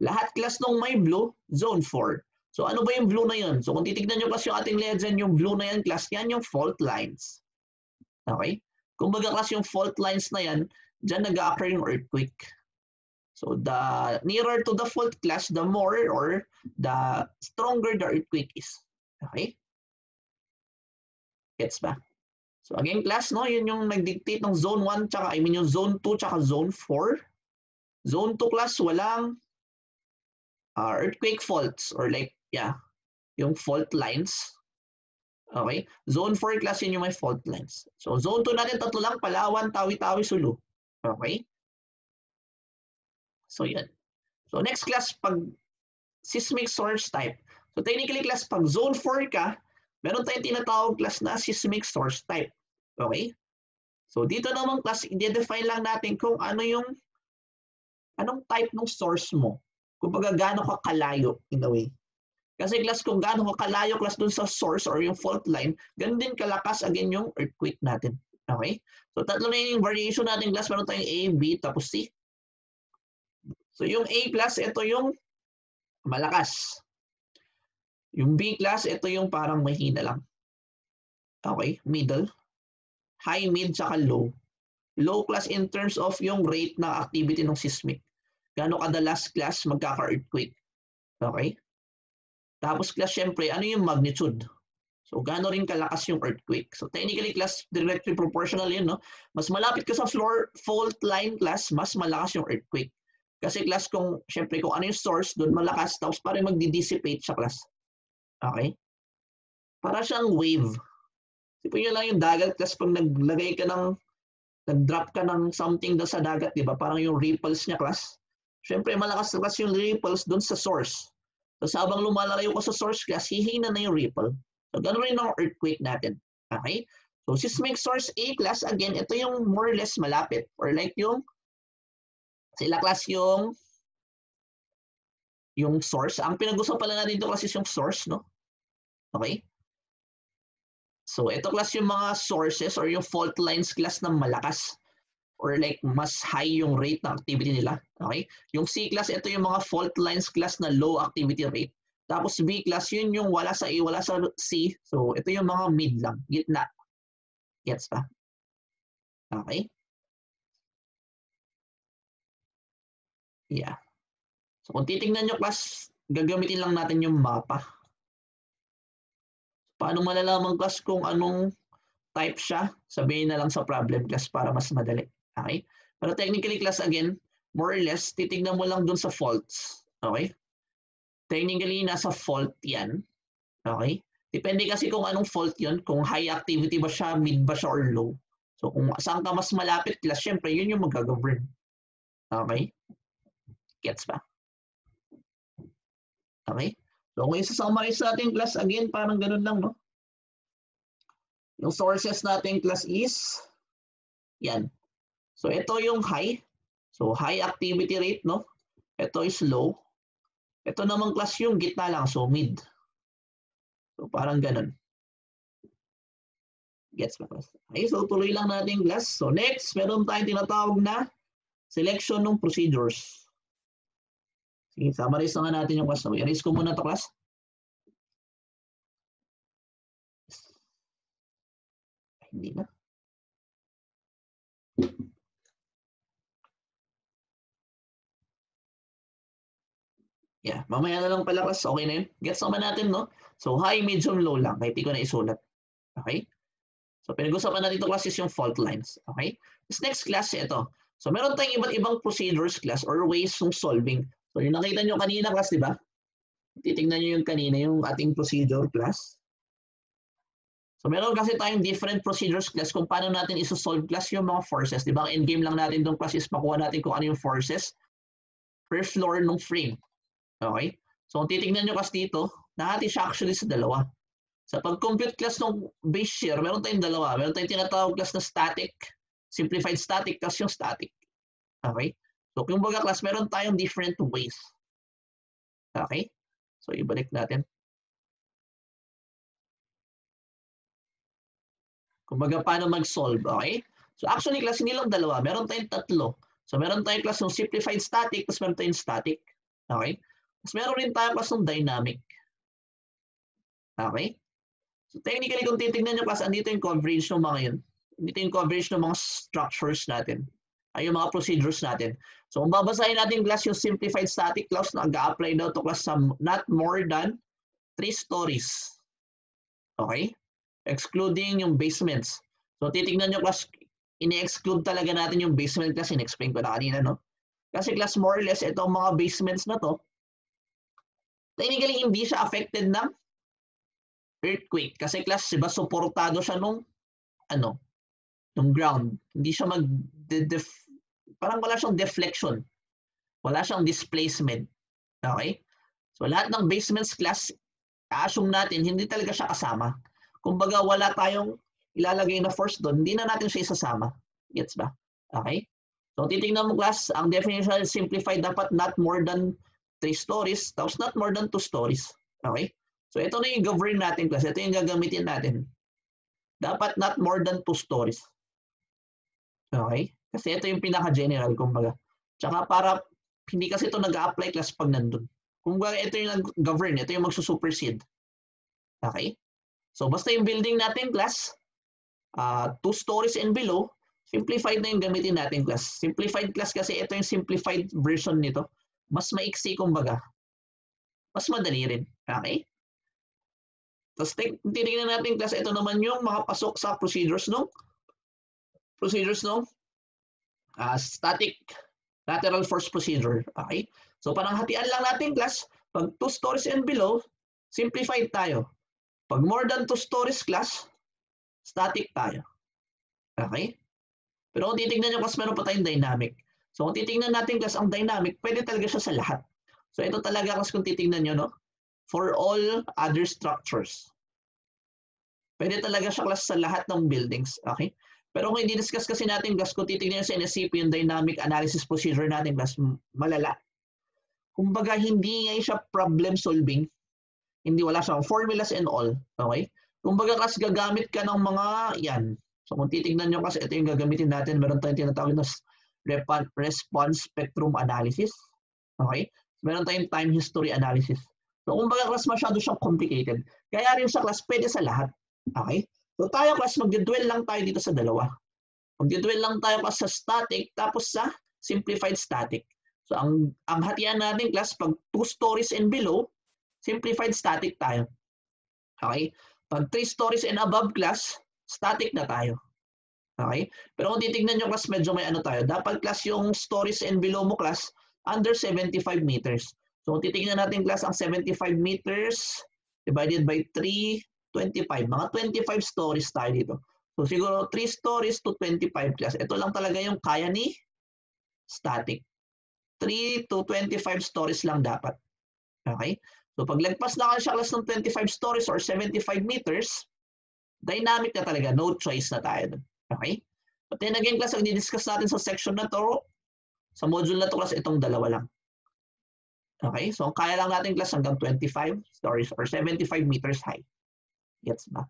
Lahat class nung may blue, zone 4. So ano ba yung blue na yun? So kung titignan nyo class yung ating legend, yung blue na yan class, yan yung fault lines. Okay? Kumbaga class yung fault lines na yan, dyan nag-occur yung earthquake. So the nearer to the fault class, the more or the stronger the earthquake is. Okay? Gets ba? So again class, no, yun yung nag-dictate ng zone 1, tsaka, yung zone 2 tsaka zone 4. Zone 2 class, walang earthquake faults or like, yeah, yung fault lines. Okay? Zone 4 class yun yung may fault lines. So zone 2 natin tatlo lang, Palawan, Tawi-Tawi, Sulu. Okay? So yan. So next class, pag seismic source type. So technically class, pag zone 4 ka, meron tayong tinatawag class na seismic source type. Okay? So dito naman class, i-define lang natin kung ano yung anong type ng source mo. Kumbaga gaano ka kalayo in a way. Kasi class kung gaano ka kalayo class dun sa source or yung fault line, ganun din kalakas again yung earthquake natin. Okay? So tatlo na yung variation natin class, meron tayong A, B, tapos C. So yung A class, ito yung malakas. Yung B class, ito yung parang mahina lang. Okay? Middle. High, mid, saka low. Low class in terms of yung rate ng activity ng seismic. Gaano kadalas class magkaka-earthquake. Okay? Tapos class, syempre, ano yung magnitude? So, gaano rin kalakas yung earthquake? So, technically, class, directly proportional yun, no? Mas malapit ka sa floor fault line, class, mas malakas yung earthquake. Kasi, class, kung, syempre, kung ano yung source, doon malakas, tapos parang magdi-dissipate sa class. Okay? Para siyang wave. Sipin nyo lang yung dagat, class, pag naglagay ka ng, nag-drop ka ng something doon sa dagat, di ba? Parang yung ripples niya, class. Syempre, malakas na class yung ripples doon sa source. So, habang lumalayo ko sa source class, hihina na yung ripple. So, ganoon rin ang earthquake natin. Okay? So, seismic source A class, again, ito yung more or less malapit. Or like yung, sila class yung source. Ang pinag-usapan pala natin dito class is yung source, no? Okay? So, ito class yung mga sources or yung fault lines class na malakas. Or like mas high yung rate ng activity nila. Okay? Yung C class, ito yung mga fault lines class na low activity rate. Tapos B class, yun yung wala sa A, wala sa C. So, ito yung mga mid lang, gitna. Gets ba? Okay? Yeah. So, kung titingnan nyo class, gagamitin lang natin yung mapa. Paano malalaman class kung anong type siya? Sabihin na lang sa problem class para mas madali. Okay? Pero technically class again, more or less, titignan mo lang dun sa faults. Okay? Technically, nasa fault yan. Okay? Depende kasi kung anong fault yun. Kung high activity ba siya, mid ba siya, or low. So kung saan ka mas malapit class, syempre yun yung mag-govern. Okay? Gets ba? Okay? So kung isa-summarize natin class, again, parang ganun lang, no? Yung sources natin class is, yan. So ito yung high. So high activity rate, no? Ito is low. Ito naman class yung gitna lang, so mid. So parang ganun. Gets ba class? Okay, so tuloy lang natin class. So next, meron tayong tinatawag na selection ng procedures. Sige, summarize na nga natin yung class. So, erase ko muna ito class. Hindi na. Yeah, mamaya na lang pala class. Okay na yun. Gets naman natin, no? So high, medium, low lang. Kahit di ko na isulat. Okay? So pinag-usapan natin ito class is yung fault lines. Okay? This next class, ito. So meron tayong iba't ibang procedures class or ways ng solving. So yung nakita nyo kanina class, di ba? Titingnan nyo yung kanina, yung ating procedure class. So meron kasi tayong different procedures class kung paano natin isosolve class yung mga forces. Di ba? Ang endgame lang natin itong class is makuha natin kung ano yung forces per floor ng frame. Okay? So kung titignan nyo kasi dito, nahati siya actually sa dalawa. Sa pag-compute class ng base shear, meron tayong dalawa. Meron tayong tinatawag class na static, simplified static, tapos yung static. Okay? So kung baga class, meron tayong different ways. Okay? So ibalik natin. Kung baga paano mag-solve. Okay? So actually class, hindi lang dalawa. Meron tayong tatlo. So meron tayong class ng simplified static, tapos meron tayong static. Okay? Tapos meron rin tayong class ng dynamic. Okay? So technically, kung titignan nyo class, andito yung coverage ng mga yun. Andito yung coverage ng mga structures natin. Ay yung mga procedures natin. So kung babasahin natin class yung simplified static clause na nag-a-apply daw to class sa not more than 3 stories. Okay? Excluding yung basements. So titignan nyo class, ini-exclude talaga natin yung basement class. In-explain ko na kanina, no? Kasi class more or less, itong mga basements na to, technically hindi siya affected ng earthquake. Kasi class, diba, suportado siya nung ground. Hindi siya parang wala siyang deflection. Wala siyang displacement. Okay? So lahat ng basements class, assume natin, hindi talaga siya kasama. Kumbaga wala tayong ilalagay na force doon, hindi na natin siya isasama. Gets ba? Okay? So titingnan mo class, ang definition is simplified, dapat not more than 3 stories, tapos not more than 2 stories. Okay? So ito na yung govern natin class. Ito yung gagamitin natin. Dapat not more than 2 stories. Okay? Kasi ito yung pinaka-general, kumbaga. Tsaka para hindi kasi ito nag-a-apply class pag nandun. Kumbaga ito yung nag-govern. Ito yung magsusupersede. Okay? So basta yung building natin class, 2 stories and below, simplified na yung gamitin natin class. Simplified class kasi ito yung simplified version nito. Mas maiksi kumbaga. Mas madali rin. Okay? Tapos titignan natin class, ito naman yung mga pasok sa procedures no? Static lateral force procedure. Okay? So parang hatian lang natin class, pag 2 stories and below, simplified tayo. Pag more than 2 stories class, static tayo. Okay? Pero kung titignan nyo class, meron pa tayong dynamic. So kung titignan natin class, ang dynamic, pwede talaga siya sa lahat. So ito talaga class kung titignan nyo, no? For all other structures. Pwede talaga siya class sa lahat ng buildings. Okay? Pero kung i-discuss kasi natin class, kung titignan nyo sa NSCP, yung dynamic analysis procedure natin class, malala. Kumbaga, hindi nga siya problem solving. Hindi, wala siyang formulas and all. Okay? Kumbaga class, gagamit ka ng mga yan. So kung titignan nyo kasi, ito yung gagamitin natin. Meron tayong tinatawag na response spectrum analysis. Okay? Meron tayong time history analysis. So kumbaga class, masyado siyang complicated. Kaya rin sa class, pwede sa lahat. Okay? So tayo class, mag-dwell lang tayo dito sa dalawa. Mag-dwell lang tayo class sa static, tapos sa simplified static. So ang hatian natin class, pag 2 stories and below, simplified static tayo. Okay? Pag 3 stories and above class, static na tayo. Okay? Pero kung titignan nyo class, medyo may ano tayo. Dapat class yung stories and below mo class, under 75 meters. So kung titignan natin class, ang 75 meters divided by 3, 25. Mga 25 stories tayo dito. So siguro 3 stories to 25 class. Ito lang talaga yung kaya ni static. 3 to 25 stories lang dapat. Okay? So pag lagpas na siya class ng 25 stories or 75 meters, dynamic na talaga. No choice na tayo dun. Okay? But then again class, ang di-discuss natin sa section na to, sa module na to class, itong dalawa lang. Okay? So kaya lang natin class hanggang 25 stories or 75 meters high. Gets ba?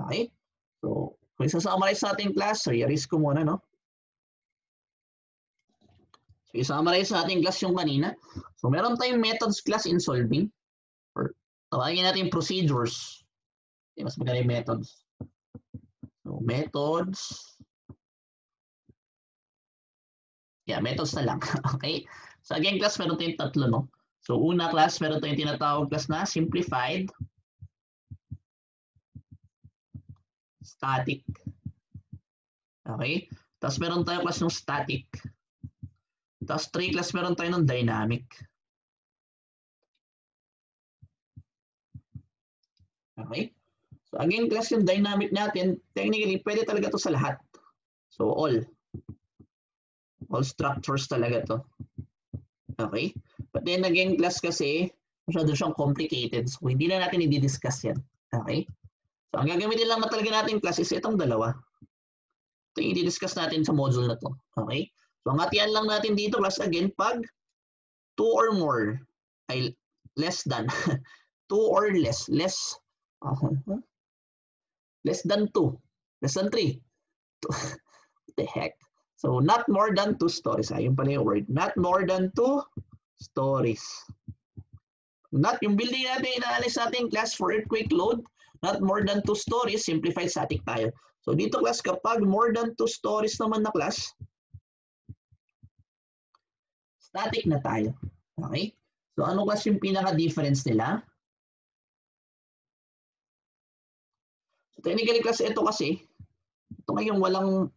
Okay? So kung isa-summarize natin class, so i-erase ko muna, no? So i-summarize natin class yung kanina. So meron tayong methods class in solving. Or tawagin natin procedures. Okay, mas maganda yung methods. So methods. Yeah, methods na lang. Okay? So again class, meron tayong tatlo, no? So una class, meron tayong tinatawag class na simplified, static. Okay? Tapos meron tayong class ng static. Tapos 3 class, meron tayo ng dynamic. Okay? So again class, yung dynamic natin, technically, pwede talaga to sa lahat. So all structures talaga to. Okay? But then again class kasi, Masyado siyang complicated. So, hindi na natin i-discuss yan. Okay? So, ang gagamitin lang na talaga natin class is itong dalawa. Ito yung i-discuss natin sa module na to. Okay? So, ang hatian lang natin dito class again, pag 2 or more ay less than 2 or less than 2, less than 3. What the heck? So, not more than 2 stories. Ayun pala yung word. Not more than 2 stories. Not yung building natin, inaalis natin class for earthquake load, not more than 2 stories, simplified static tayo. So, dito class, kapag more than 2 stories naman na class, static na tayo. Okay? So, ano class yung pinaka-difference nila? So, technically class, ito kasi, ito ngayong walang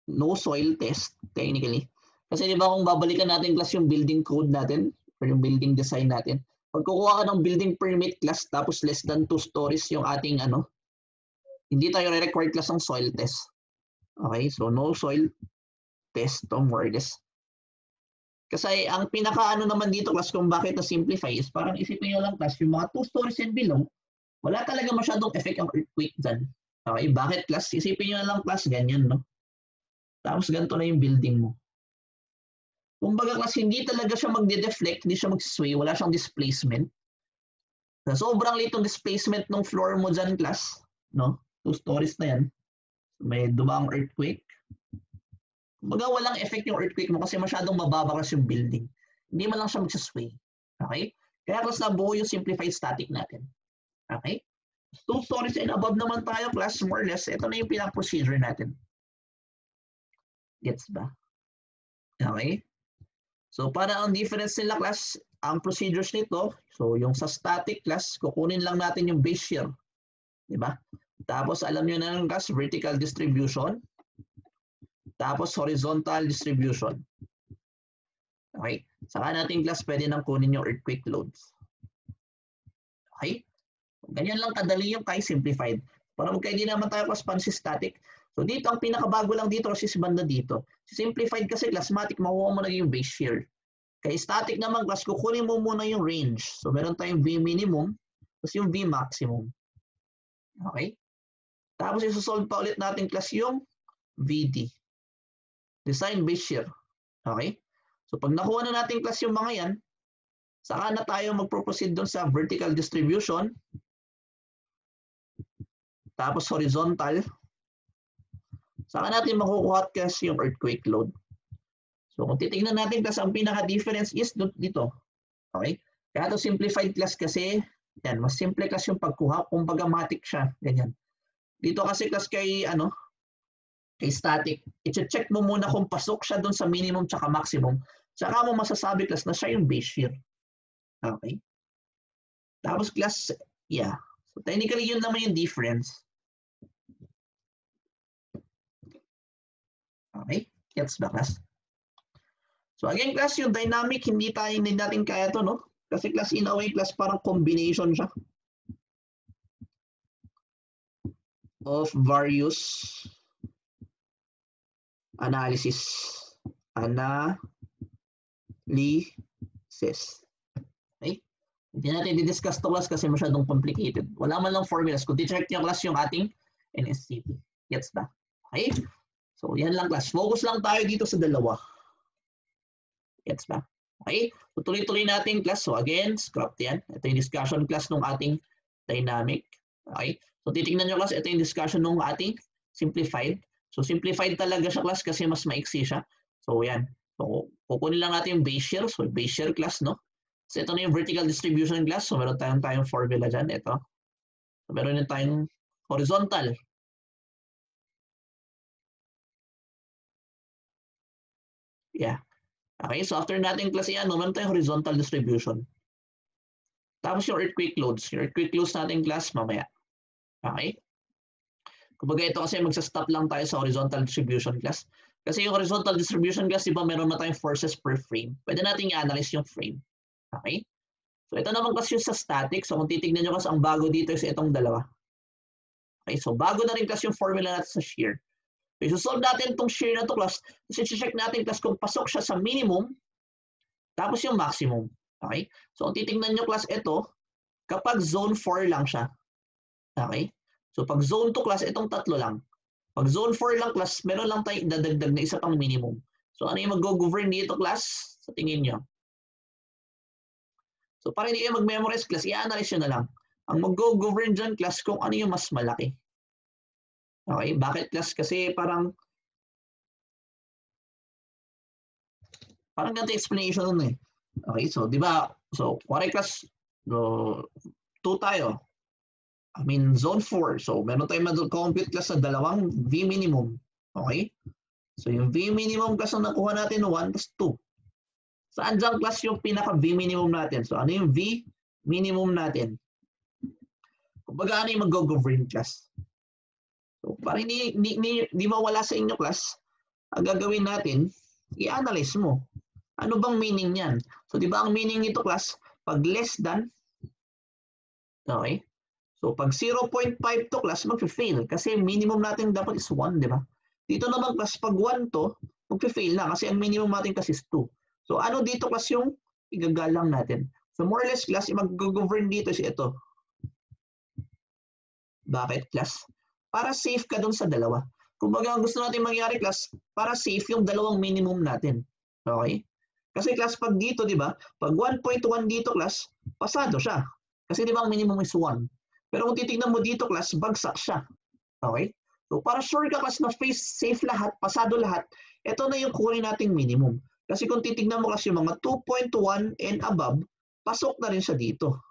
no soil test, technically. Kasi di ba kung babalikan natin class yung building code natin, or yung building design natin, pag kukuha ka ng building permit class, tapos less than 2 stories yung ating hindi tayo re-required class ng soil test. Okay, so no soil test to more or less. Kasi ang pinaka-ano naman dito class kung bakit na-simplify is parang isipin nyo lang class, yung mga 2 stories and below, wala talaga masyadong effect ang earthquake dyan. Okay, bakit class? Isipin nyo lang class, ganyan, no? Tapos ganito na yung building mo. Kumbaga class, hindi talaga siya magde-deflect, hindi siya mag-sway, wala siyang displacement. So, sobrang litong displacement ng floor mo dyan class, no? 2 stories na yan. May dumaang earthquake. Kumbaga walang effect yung earthquake mo kasi masyadong mababa kasi yung building. Hindi man lang siya mag-sway. Okay? Kaya class nabuo yung simplified static natin. Okay? 2 stories and above naman tayo class, more or less. Ito na yung pinaka-procedure natin. Gets ba? Okay? So, para ang difference nila class, ang procedures nito, so yung sa static class, kukunin lang natin yung base shear. Diba? Tapos, alam nyo na ng class, vertical distribution. Tapos, horizontal distribution. Okay? Saka natin class, pwede nang kunin yung earthquake loads. Okay? Ganyan lang kadali yung kay simplified. Para magkahindi naman tayo class pan si static. So, dito, ang pinakabago lang dito kasi si banda dito. Si simplified kasi classmatic, makuha mo na yung base shear. Kay static naman class, kukunin mo muna yung range. So, meron tayong V minimum, tapos yung V maximum. Okay? Tapos, isusolve pa ulit natin class yung VD. Design base shear. Okay? So, pag nakuha na natin class yung mga yan, saka na tayo magproceed doon sa vertical distribution. Tapos, horizontal. Saka natin makukuha class yung earthquake load. So, kung titignan natin class, ang pinaka-difference is dito. Okay? Kaya ito simplified class kasi, yan, mas simple class yung pagkuha, kumbaga matic siya, ganyan. Dito kasi class kay static, i-check mo muna kung pasok siya doon sa minimum tsaka maximum. Tsaka mo masasabi class na siya yung base shear. Okay? Tapos class, yeah. So technically yun naman yung difference. Okay? Gets ba class? So again class, yung dynamic, hindi natin kaya to, no? Kasi class in a way, class parang combination siya of various analysis. Okay? Hindi natin di-discuss to class kasi masyadong complicated. Wala man lang formulas. Kung ti-check niyo class yung ating NSCP. Gets ba? Okay? So, yan lang class. Focus lang tayo dito sa dalawa. Gets ba? Okay? So, tuloy-tuloy natin class. So, again, scrap yan. Ito yung discussion class ng ating dynamic. Okay? So, titignan nyo class. Ito yung discussion ng ating simplified. So, simplified talaga siya class kasi mas maiksi siya. So, yan. So, kukunin lang natin yung base shear. So, base shear class, no? So, ito na yung vertical distribution class. So, meron tayong formula dyan. Ito. So, meron din tayong horizontal. Yeah. Okay, so after natin class yan, meron tayong horizontal distribution. Tapos yung earthquake loads. Yung earthquake loads natin class mamaya. Okay? Kumbaga ito kasi magsa-stop lang tayo sa horizontal distribution class. Kasi yung horizontal distribution class, di ba meron na tayong forces per frame. Pwede natin i-analyze yung frame. Okay? So ito naman kasi yung sa static. So kung titignan nyo kasi ang bago dito is itong dalawa. Okay, so bago na rin kasi yung formula natin sa shear. So, solve natin itong shear na to class. Kasi check natin class kung pasok siya sa minimum, tapos yung maximum. Okay? So, ang titingnan nyo class ito, kapag zone 4 lang siya. Okay? So, pag zone 2 class, itong tatlo lang. Pag zone 4 lang class, meron lang tayong dadagdag na isa pang minimum. So, ano yung mag-govern dito class? Sa tingin nyo? So, para hindi kayo mag-memorize class, i-analyze nyo na lang. Ang mag-govern dyan class kung ano yung mas malaki. Okay? Bakit class? Kasi parang ganito explanation nun eh. Okay, so di ba? So, correct class, 2 tayo. I mean, zone 4. So, meron tayong mag-compute class na dalawang V minimum. Okay? So, yung V minimum class na nakuha natin, 1 plus 2. Saan dyan class yung pinaka-V minimum natin? So, ano yung V minimum natin? Kumbaga, ano yung mag-govern class? So, para hindi mawala sa inyo class, ang gagawin natin, i-analyze mo. Ano bang meaning niyan? So, di ba ang meaning nito class, pag less than, okay? So, pag 0.5 to class, mag-fail. Kasi minimum natin dapat is 1, di ba? Dito naman class, pag 1 to, mag-fail na. Kasi ang minimum natin class is 2. So, ano dito class yung igagalang natin? So, more or less class, mag-govern dito is ito. Bakit class? Para safe ka dun sa dalawa. Kumbaga, ang gusto natin mangyari class, para safe yung dalawang minimum natin. Okay? Kasi class, pag dito, di ba? Pag 1.1 dito class, pasado siya. Kasi di ba ang minimum is 1. Pero kung titignan mo dito class, bagsak siya. Okay? So para sure ka class na safe lahat, pasado lahat, ito na yung kunin nating minimum. Kasi kung titignan mo kasi yung mga 2.1 and above, pasok na rin siya dito.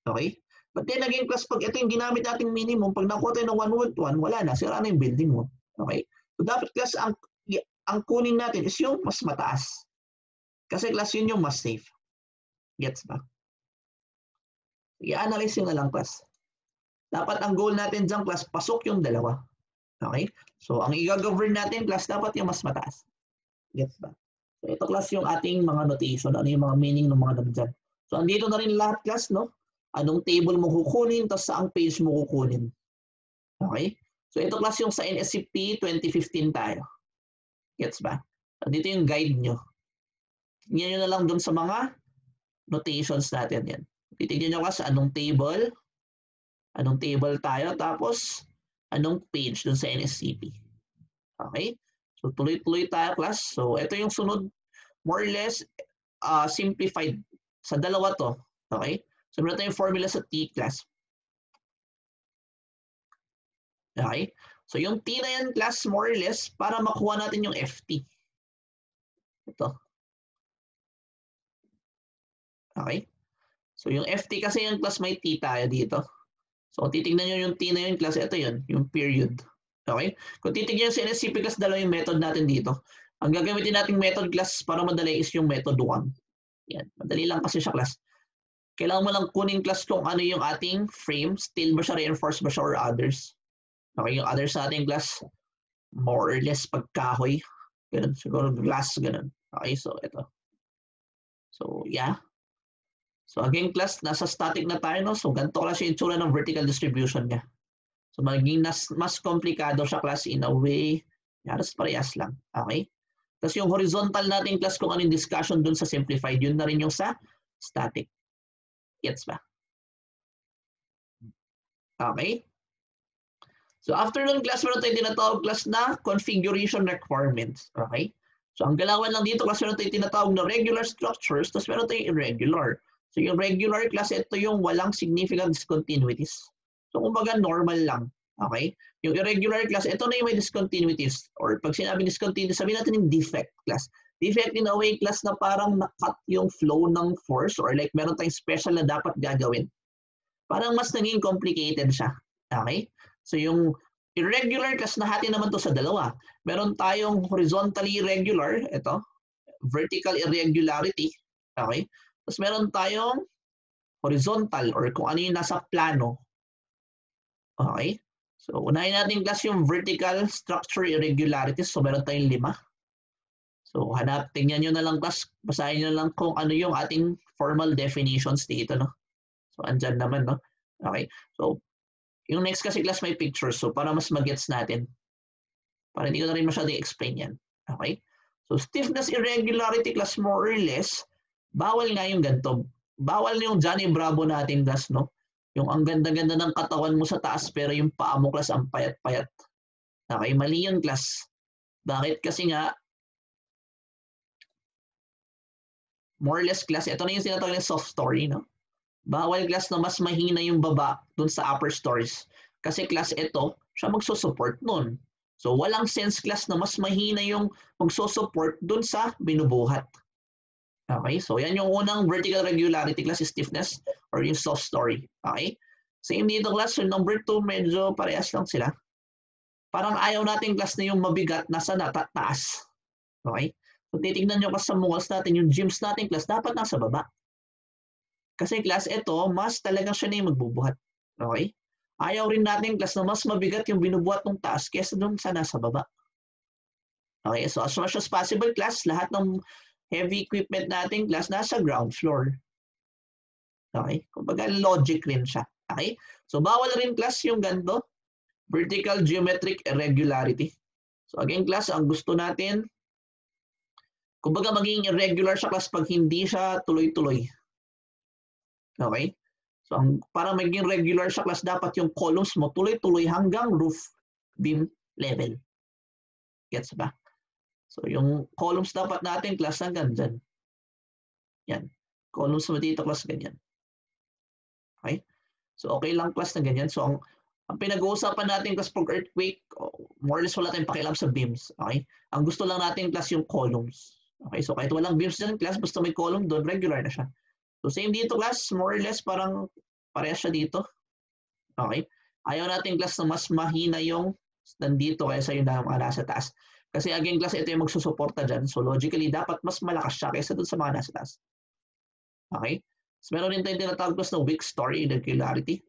Okay? But then again class, pag ito yung ginamit nating minimum, pag nakuha tayo ng 1.1, wala na, sira na yung building mo. Okay? So dapat class, ang kunin natin is yung mas mataas. Kasi class, yun yung mas safe. Gets ba? I-analyze yun na lang class. Dapat ang goal natin dyan class, pasok yung dalawa. Okay? So, ang i-govern natin class, dapat yung mas mataas. Gets ba? So, ito class yung ating mga notation. Ano yung mga meaning ng mga nandyan. So, andito na rin lahat class, no? Anong table mo kukunin, tapos saang page mo kukunin. Okay? So, ito class yung sa NSCP 2015 tayo. Gets ba? Dito yung guide nyo. Tingnan nyo na lang dun sa mga notations natin yan. Titignan nyo kasi anong table tayo, tapos anong page dun sa NSCP. Okay? So tuloy-tuloy tayo class. So ito yung sunod, more or less simplified sa dalawa to. Okay? So meron tayong formula sa T class. Okay? So yung T na yan class, more or less, para makuha natin yung FT. Ito. Okay? So yung FT kasi yung class may T tayo dito. So titignan nyo yung T na yun class, ito yun, yung period. Okay? Kung titignan nyo sa NSCP class, dalawa yung method natin dito. Ang gagamitin nating method class para madali is yung method 1. Yan. Madali lang kasi siya class. Kailangan mo lang kunin class kung ano yung ating frame. Steel ba siya, reinforced ba siya, or others. Okay, yung others sa ating class, more or less pagkahoy. Ganun, siguro glass, ganun. Okay, so ito. So, yeah. So, again class, nasa static na tayo, no? So, ganito class yung itsura ng vertical distribution niya. So, magiging mas komplikado siya class in a way. Halos parehas lang. Okay? Tapos yung horizontal natin class, kung ano yung discussion dun sa simplified, yun na rin yung sa static. Gets ba? Okay? So after nun class, meron tayong tinatawag class na configuration requirements. Okay? So ang galawan lang dito class, meron tayong tinatawag na regular structures, tapos meron tayong irregular. So yung regular class, ito yung walang significant discontinuities. So kumbaga normal lang. Okay? Yung irregular class, ito na yung may discontinuities. Or pag sinabi discontinuities, sabihin natin yung defect class. Defect in a way class na parang na-cut yung flow ng force, or like meron tayong special na dapat gagawin. Parang mas naging complicated siya. Okay? So yung irregular class, nahati naman to sa dalawa. Meron tayong horizontally irregular, ito, vertical irregularity. Okay? Tapos meron tayong horizontal, or kung ano yung nasa plano. Okay? So unahin natin class yung vertical structure irregularities. So meron tayong 5. So tingnan nyo na lang class, basahin nyo na lang kung ano yung ating formal definitions dito, no? So andyan naman, no? Okay? So yung next kasi class may pictures, so para mas magets natin. Para hindi ko na rin masyadong explain yan. Okay? So stiffness irregularity class, more or less, Bawal nga yung ganito. Bawal yung Johnny Bravo natin, class, no? Yung ang ganda-ganda ng katawan mo sa taas pero yung paa mo, class, ang payat-payat. Okay, mali yun, class. Bakit? Kasi nga, more or less, class, ito na yung sinatawag ng soft story, no? Bawal, class, na mas mahina yung baba dun sa upper stories. Kasi, class, ito, siya magsusupport nun. So, walang sense, class, na mas mahina yung magsusupport dun sa binubuhat. Okay, so yan yung unang vertical regularity, class, stiffness or yung soft story. Okay, same dito, class. So number 2, medyo parehas lang sila. Parang ayaw natin, class, na yung mabigat nasa taas. Okay, so titignan nyo, class, sa mungals natin, yung gyms natin, class, dapat nasa baba. Kasi, class, ito, mas talagang siya na yung magbubuhat. Okay, ayaw rin natin, class, na mas mabigat yung binubuhat ng taas kaysa dun sa nasa baba. Okay, so as much as possible, class, lahat ng heavy equipment natin, class, nasa ground floor. Okay? Kumbaga logic rin siya. Okay? So bawal rin, class, yung ganito, vertical geometric irregularity. So again, class, ang gusto natin, kumbaga maging irregular siya, class, pag hindi siya tuloy-tuloy. Okay? So para maging regular siya, class, dapat yung columns mo tuloy-tuloy hanggang roof beam level. Gets ba? So yung columns dapat natin, class, hanggang dyan. Yan. Columns mo dito, class, ganyan. Okay? So okay lang, class, na ganyan. So ang pinag-uusapan natin, class, pag earthquake, more or less wala tayong pakialam sa beams. Okay? Ang gusto lang natin, class, yung columns. Okay? So kahit walang beams dyan, class, basta may column doon, regular na siya. So same dito, class, more or less parang parehas siya dito. Okay? Ayaw natin, class, na mas mahina yung nandito kaysa yung nasa taas. Kasi again, class, ito yung magsusuporta dyan. So logically, dapat mas malakas siya kaysa dun sa mga nasa taas. Okay? So meron din tayong tinatawag, class, na weak story irregularity.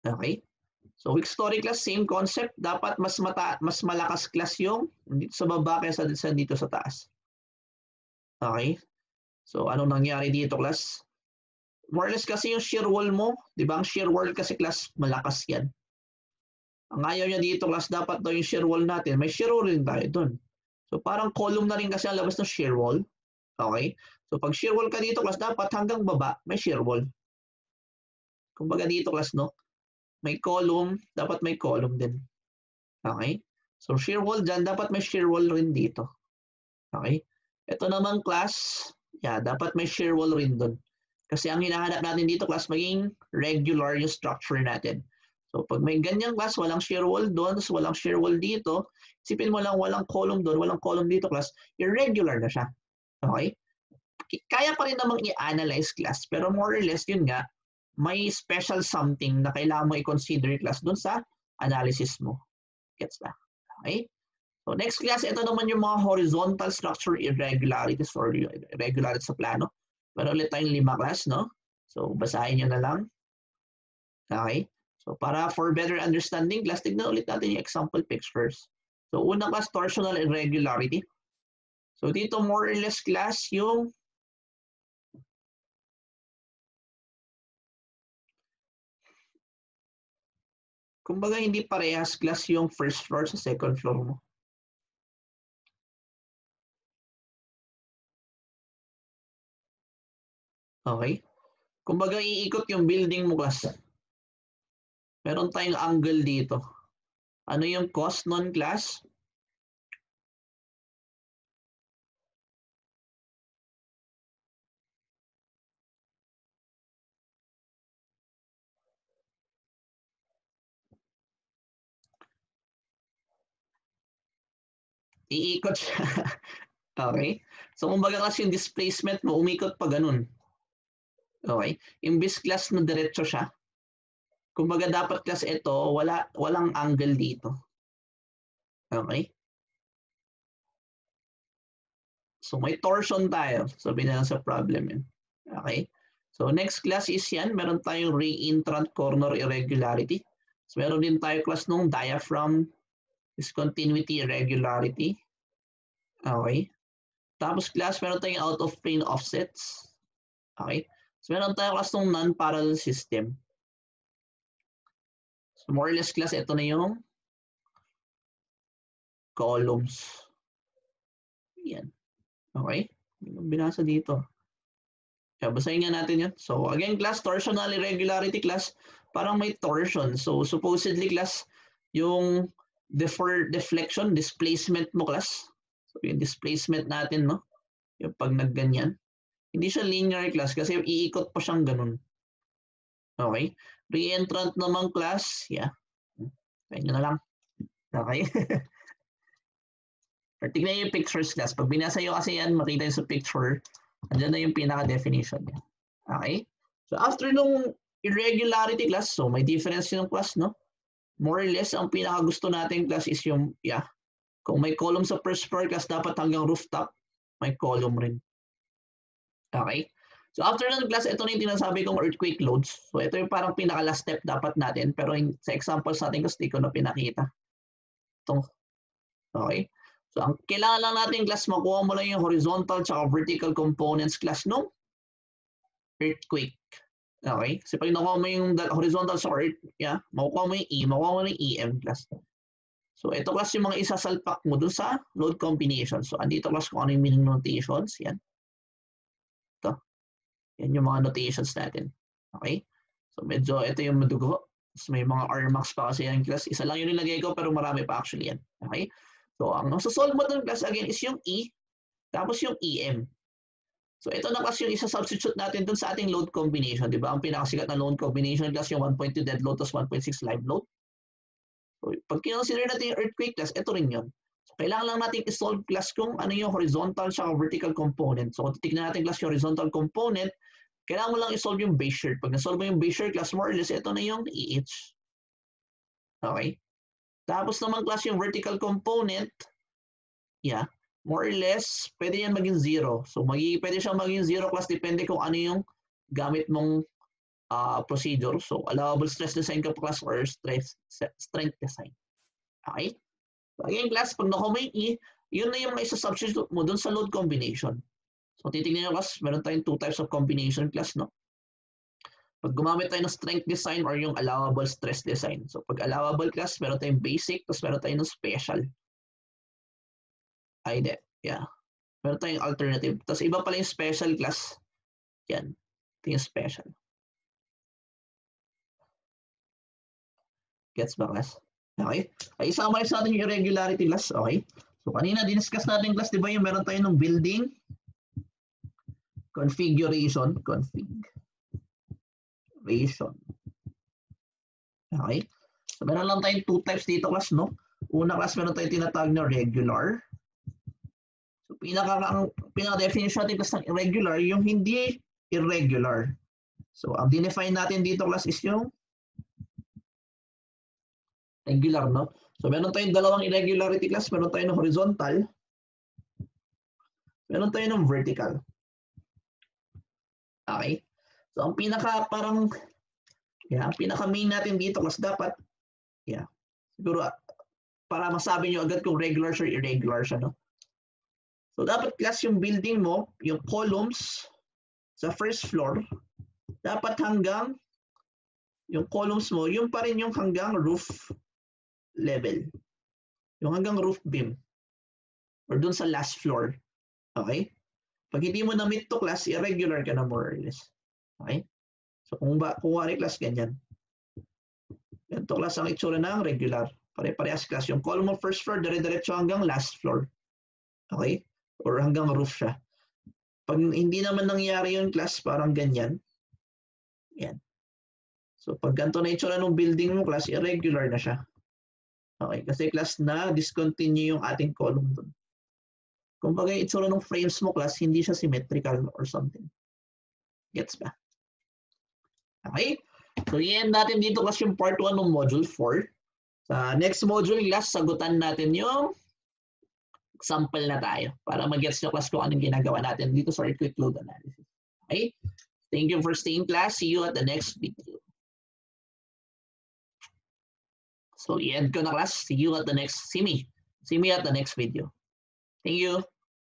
Okay? So weak story, class, same concept. Dapat mas malakas, class, yung dito sa baba kaysa dito sa taas. Okay? So anong nangyari dito, class? More or less kasi yung shear wall mo, di ba? Ang shear wall kasi, class, malakas yan. Ang ayaw niya dito, class, dapat daw yung shear wall natin. May shear wall rin tayo dun. So parang column na rin kasi ang labas ng shear wall. Okay? So pag shear wall ka dito, class, dapat hanggang baba may shear wall. Kumbaga dito, class, no? May column, dapat may column din. Okay? So shear wall dyan, dapat may shear wall rin dito. Okay? Ito naman, class, dapat may shear wall rin doon. Kasi ang hinahanap natin dito, class, maging regular yung structure natin. So pag may ganyan, class, walang shear wall doon, walang shear wall dito, isipin mo lang walang column doon, walang column dito, class, irregular na siya. Okay? Kaya pa rin namang i-analyze, class, pero more or less, yun nga, may special something na kailangan mo i-consider, class, doon sa analysis mo. Gets ba? Okay? So next, class, ito naman yung mga horizontal structure irregularities or irregularities sa plano. Meron ulit tayong 5, class, no? So basahin nyo na lang. Okay? So para for better understanding, class, tignan ulit natin yung example pictures. So una, class, torsional irregularity. So dito more or less, class, yung kumbaga hindi parehas, class, yung first floor sa second floor mo. Okay? Kumbaga iikot yung building mo, class. Meron tayong angle dito. Ano yung cos nun, class? Iikot siya. Okay? So kumbaga, kasi yung displacement mo, umikot pa ganun. Okay? Imbis, class, na diretso siya. Kumbaga dapat, class, ito, walang angle dito. Okay? So may torsion tayo. Sabi na lang sa problem yun. Okay? So next, class, is yan. Meron tayong reentrant corner irregularity. So meron din tayo, class, nung diaphragm discontinuity irregularity. Okay? Tapos, class, meron tayong out of plane offsets. Okay? So meron tayong, class, nung non-parallel system. So more or less, class, ito na yung columns. Yan. Okay? Binasa dito. Kaya basahin nga natin yan. So again class, torsional irregularity class, parang may torsion. So supposedly class, yung deflection, displacement mo class. So yung displacement natin, no? Yung pag nagganyan. Hindi siya linear class kasi iikot pa siyang ganun. Okay? Reentrant naman class, yeah. Kaya nyo na lang. Okay? Tignan yung pictures class. Pag binasa nyo kasi yan, makita nyo sa picture, andyan na yung pinaka-definition niya. Okay? So after nung irregularity class, so may difference yung class, no? More or less, ang pinaka-gusto natin class is yung, yeah, kung may column sa first floor class, dapat hanggang rooftop, may column rin. Okay? So after ng class, ito na yung tinasabi kong earthquake loads. So ito yung parang pinaka-last step dapat natin, pero sa examples natin kasi di ko na pinakita. Ito. Okay? So ang kailangan lang natin class, makuha mo lang yung horizontal tsaka vertical components class nung earthquake. Okay? Kasi pag nakuha mo yung horizontal sa earth, yeah, makukuha mo yung E, makukuha mo yung EM class. So ito class yung mga isasalpak mo dun sa load combination. So andito class kung ano yung meaning notations. Yan. Ito. Yan yung mga notations natin. Okay? So medyo ito yung madugo. So may mga RMAX pa kasi yan class. Isa lang yung nilagay ko pero marami pa actually yan. Okay? So ang solve mo dun class again is yung E tapos yung EM. So ito na class yung isa-substitute natin dun sa ating load combination. Diba? Ang pinakasikat na load combination class yung 1.2 dead load tapos 1.6 live load. So pag kinonsider natin yung earthquake class, ito rin yun. So kailangan lang natin i-solve class kung ano yung horizontal at vertical component. So kung titignan natin class yung horizontal component, kailangan mo lang i-solve yung base shear. Pag na-solve mo yung base shear class, more or less, ito na yung EH. Okay? Tapos naman class yung vertical component, yeah, more or less, pwede yan maging 0. So pwede siyang maging 0 class, depende kung ano yung gamit mong procedure. So allowable stress design ka class or strength design. Okay? So again class, pag nakuha mo yung E, yun na yung isa-substitute mo dun sa load combination. So titignan nyo class, meron tayong 2 types of combination class, no? Pag gumamit tayo ng strength design or yung allowable stress design. So pag allowable class, meron tayong basic, tapos meron tayong special. Ay, hindi. Yeah. Meron tayong alternative. Tapos iba pala yung special class. Yan. Ito yung special. Gets ba class? Okay. Ay, summarize natin yung irregularity class. Okay. So kanina, diniscuss natin class, di ba yung meron tayo ng building configuration. Okay. So meron lang tayong 2 types dito class, no? Una class, meron tayong tinatawag na regular. So pinaka-definition natin class ng irregular, yung hindi irregular. So ang dinefine natin dito class is yung regular, no? So meron tayong dalawang irregularity class, meron tayong horizontal, meron tayong ng vertical. Okay? So ang pinaka parang ang pinaka main natin dito class dapat siguro para masabi nyo agad kung regular or irregular siya, no? So dapat class yung building mo, yung columns sa first floor, dapat hanggang yung columns mo, yung pa rin yung hanggang roof level. Yung hanggang roof beam. Or dun sa last floor. Okay? Pag hindi mo na-meet to class, irregular ka na more or less. Okay? So kung wari class, ganyan. Ganito class ang itsura ng regular. Pare-parehas class. Yung column mo first floor, dire-diretso hanggang last floor. Okay? Or hanggang roof siya. Pag hindi naman nangyari yung class, parang ganyan. Yan. So pag ganito na itsura ng building mo class, irregular na siya. Okay, kasi class na discontinue yung ating column doon. Kung bagay itsura ng frames mo class, hindi siya symmetrical or something. Gets ba? Okay? So yan natin dito class yung part 1 ng module 4. Sa next module class, sagutan natin yung example na tayo para mag-gets nyo class kung anong ginagawa natin dito sa earthquake load analysis. Okay? Thank you for staying class. See you at the next video. So i-end ko na class. See me at the next video. Thank you.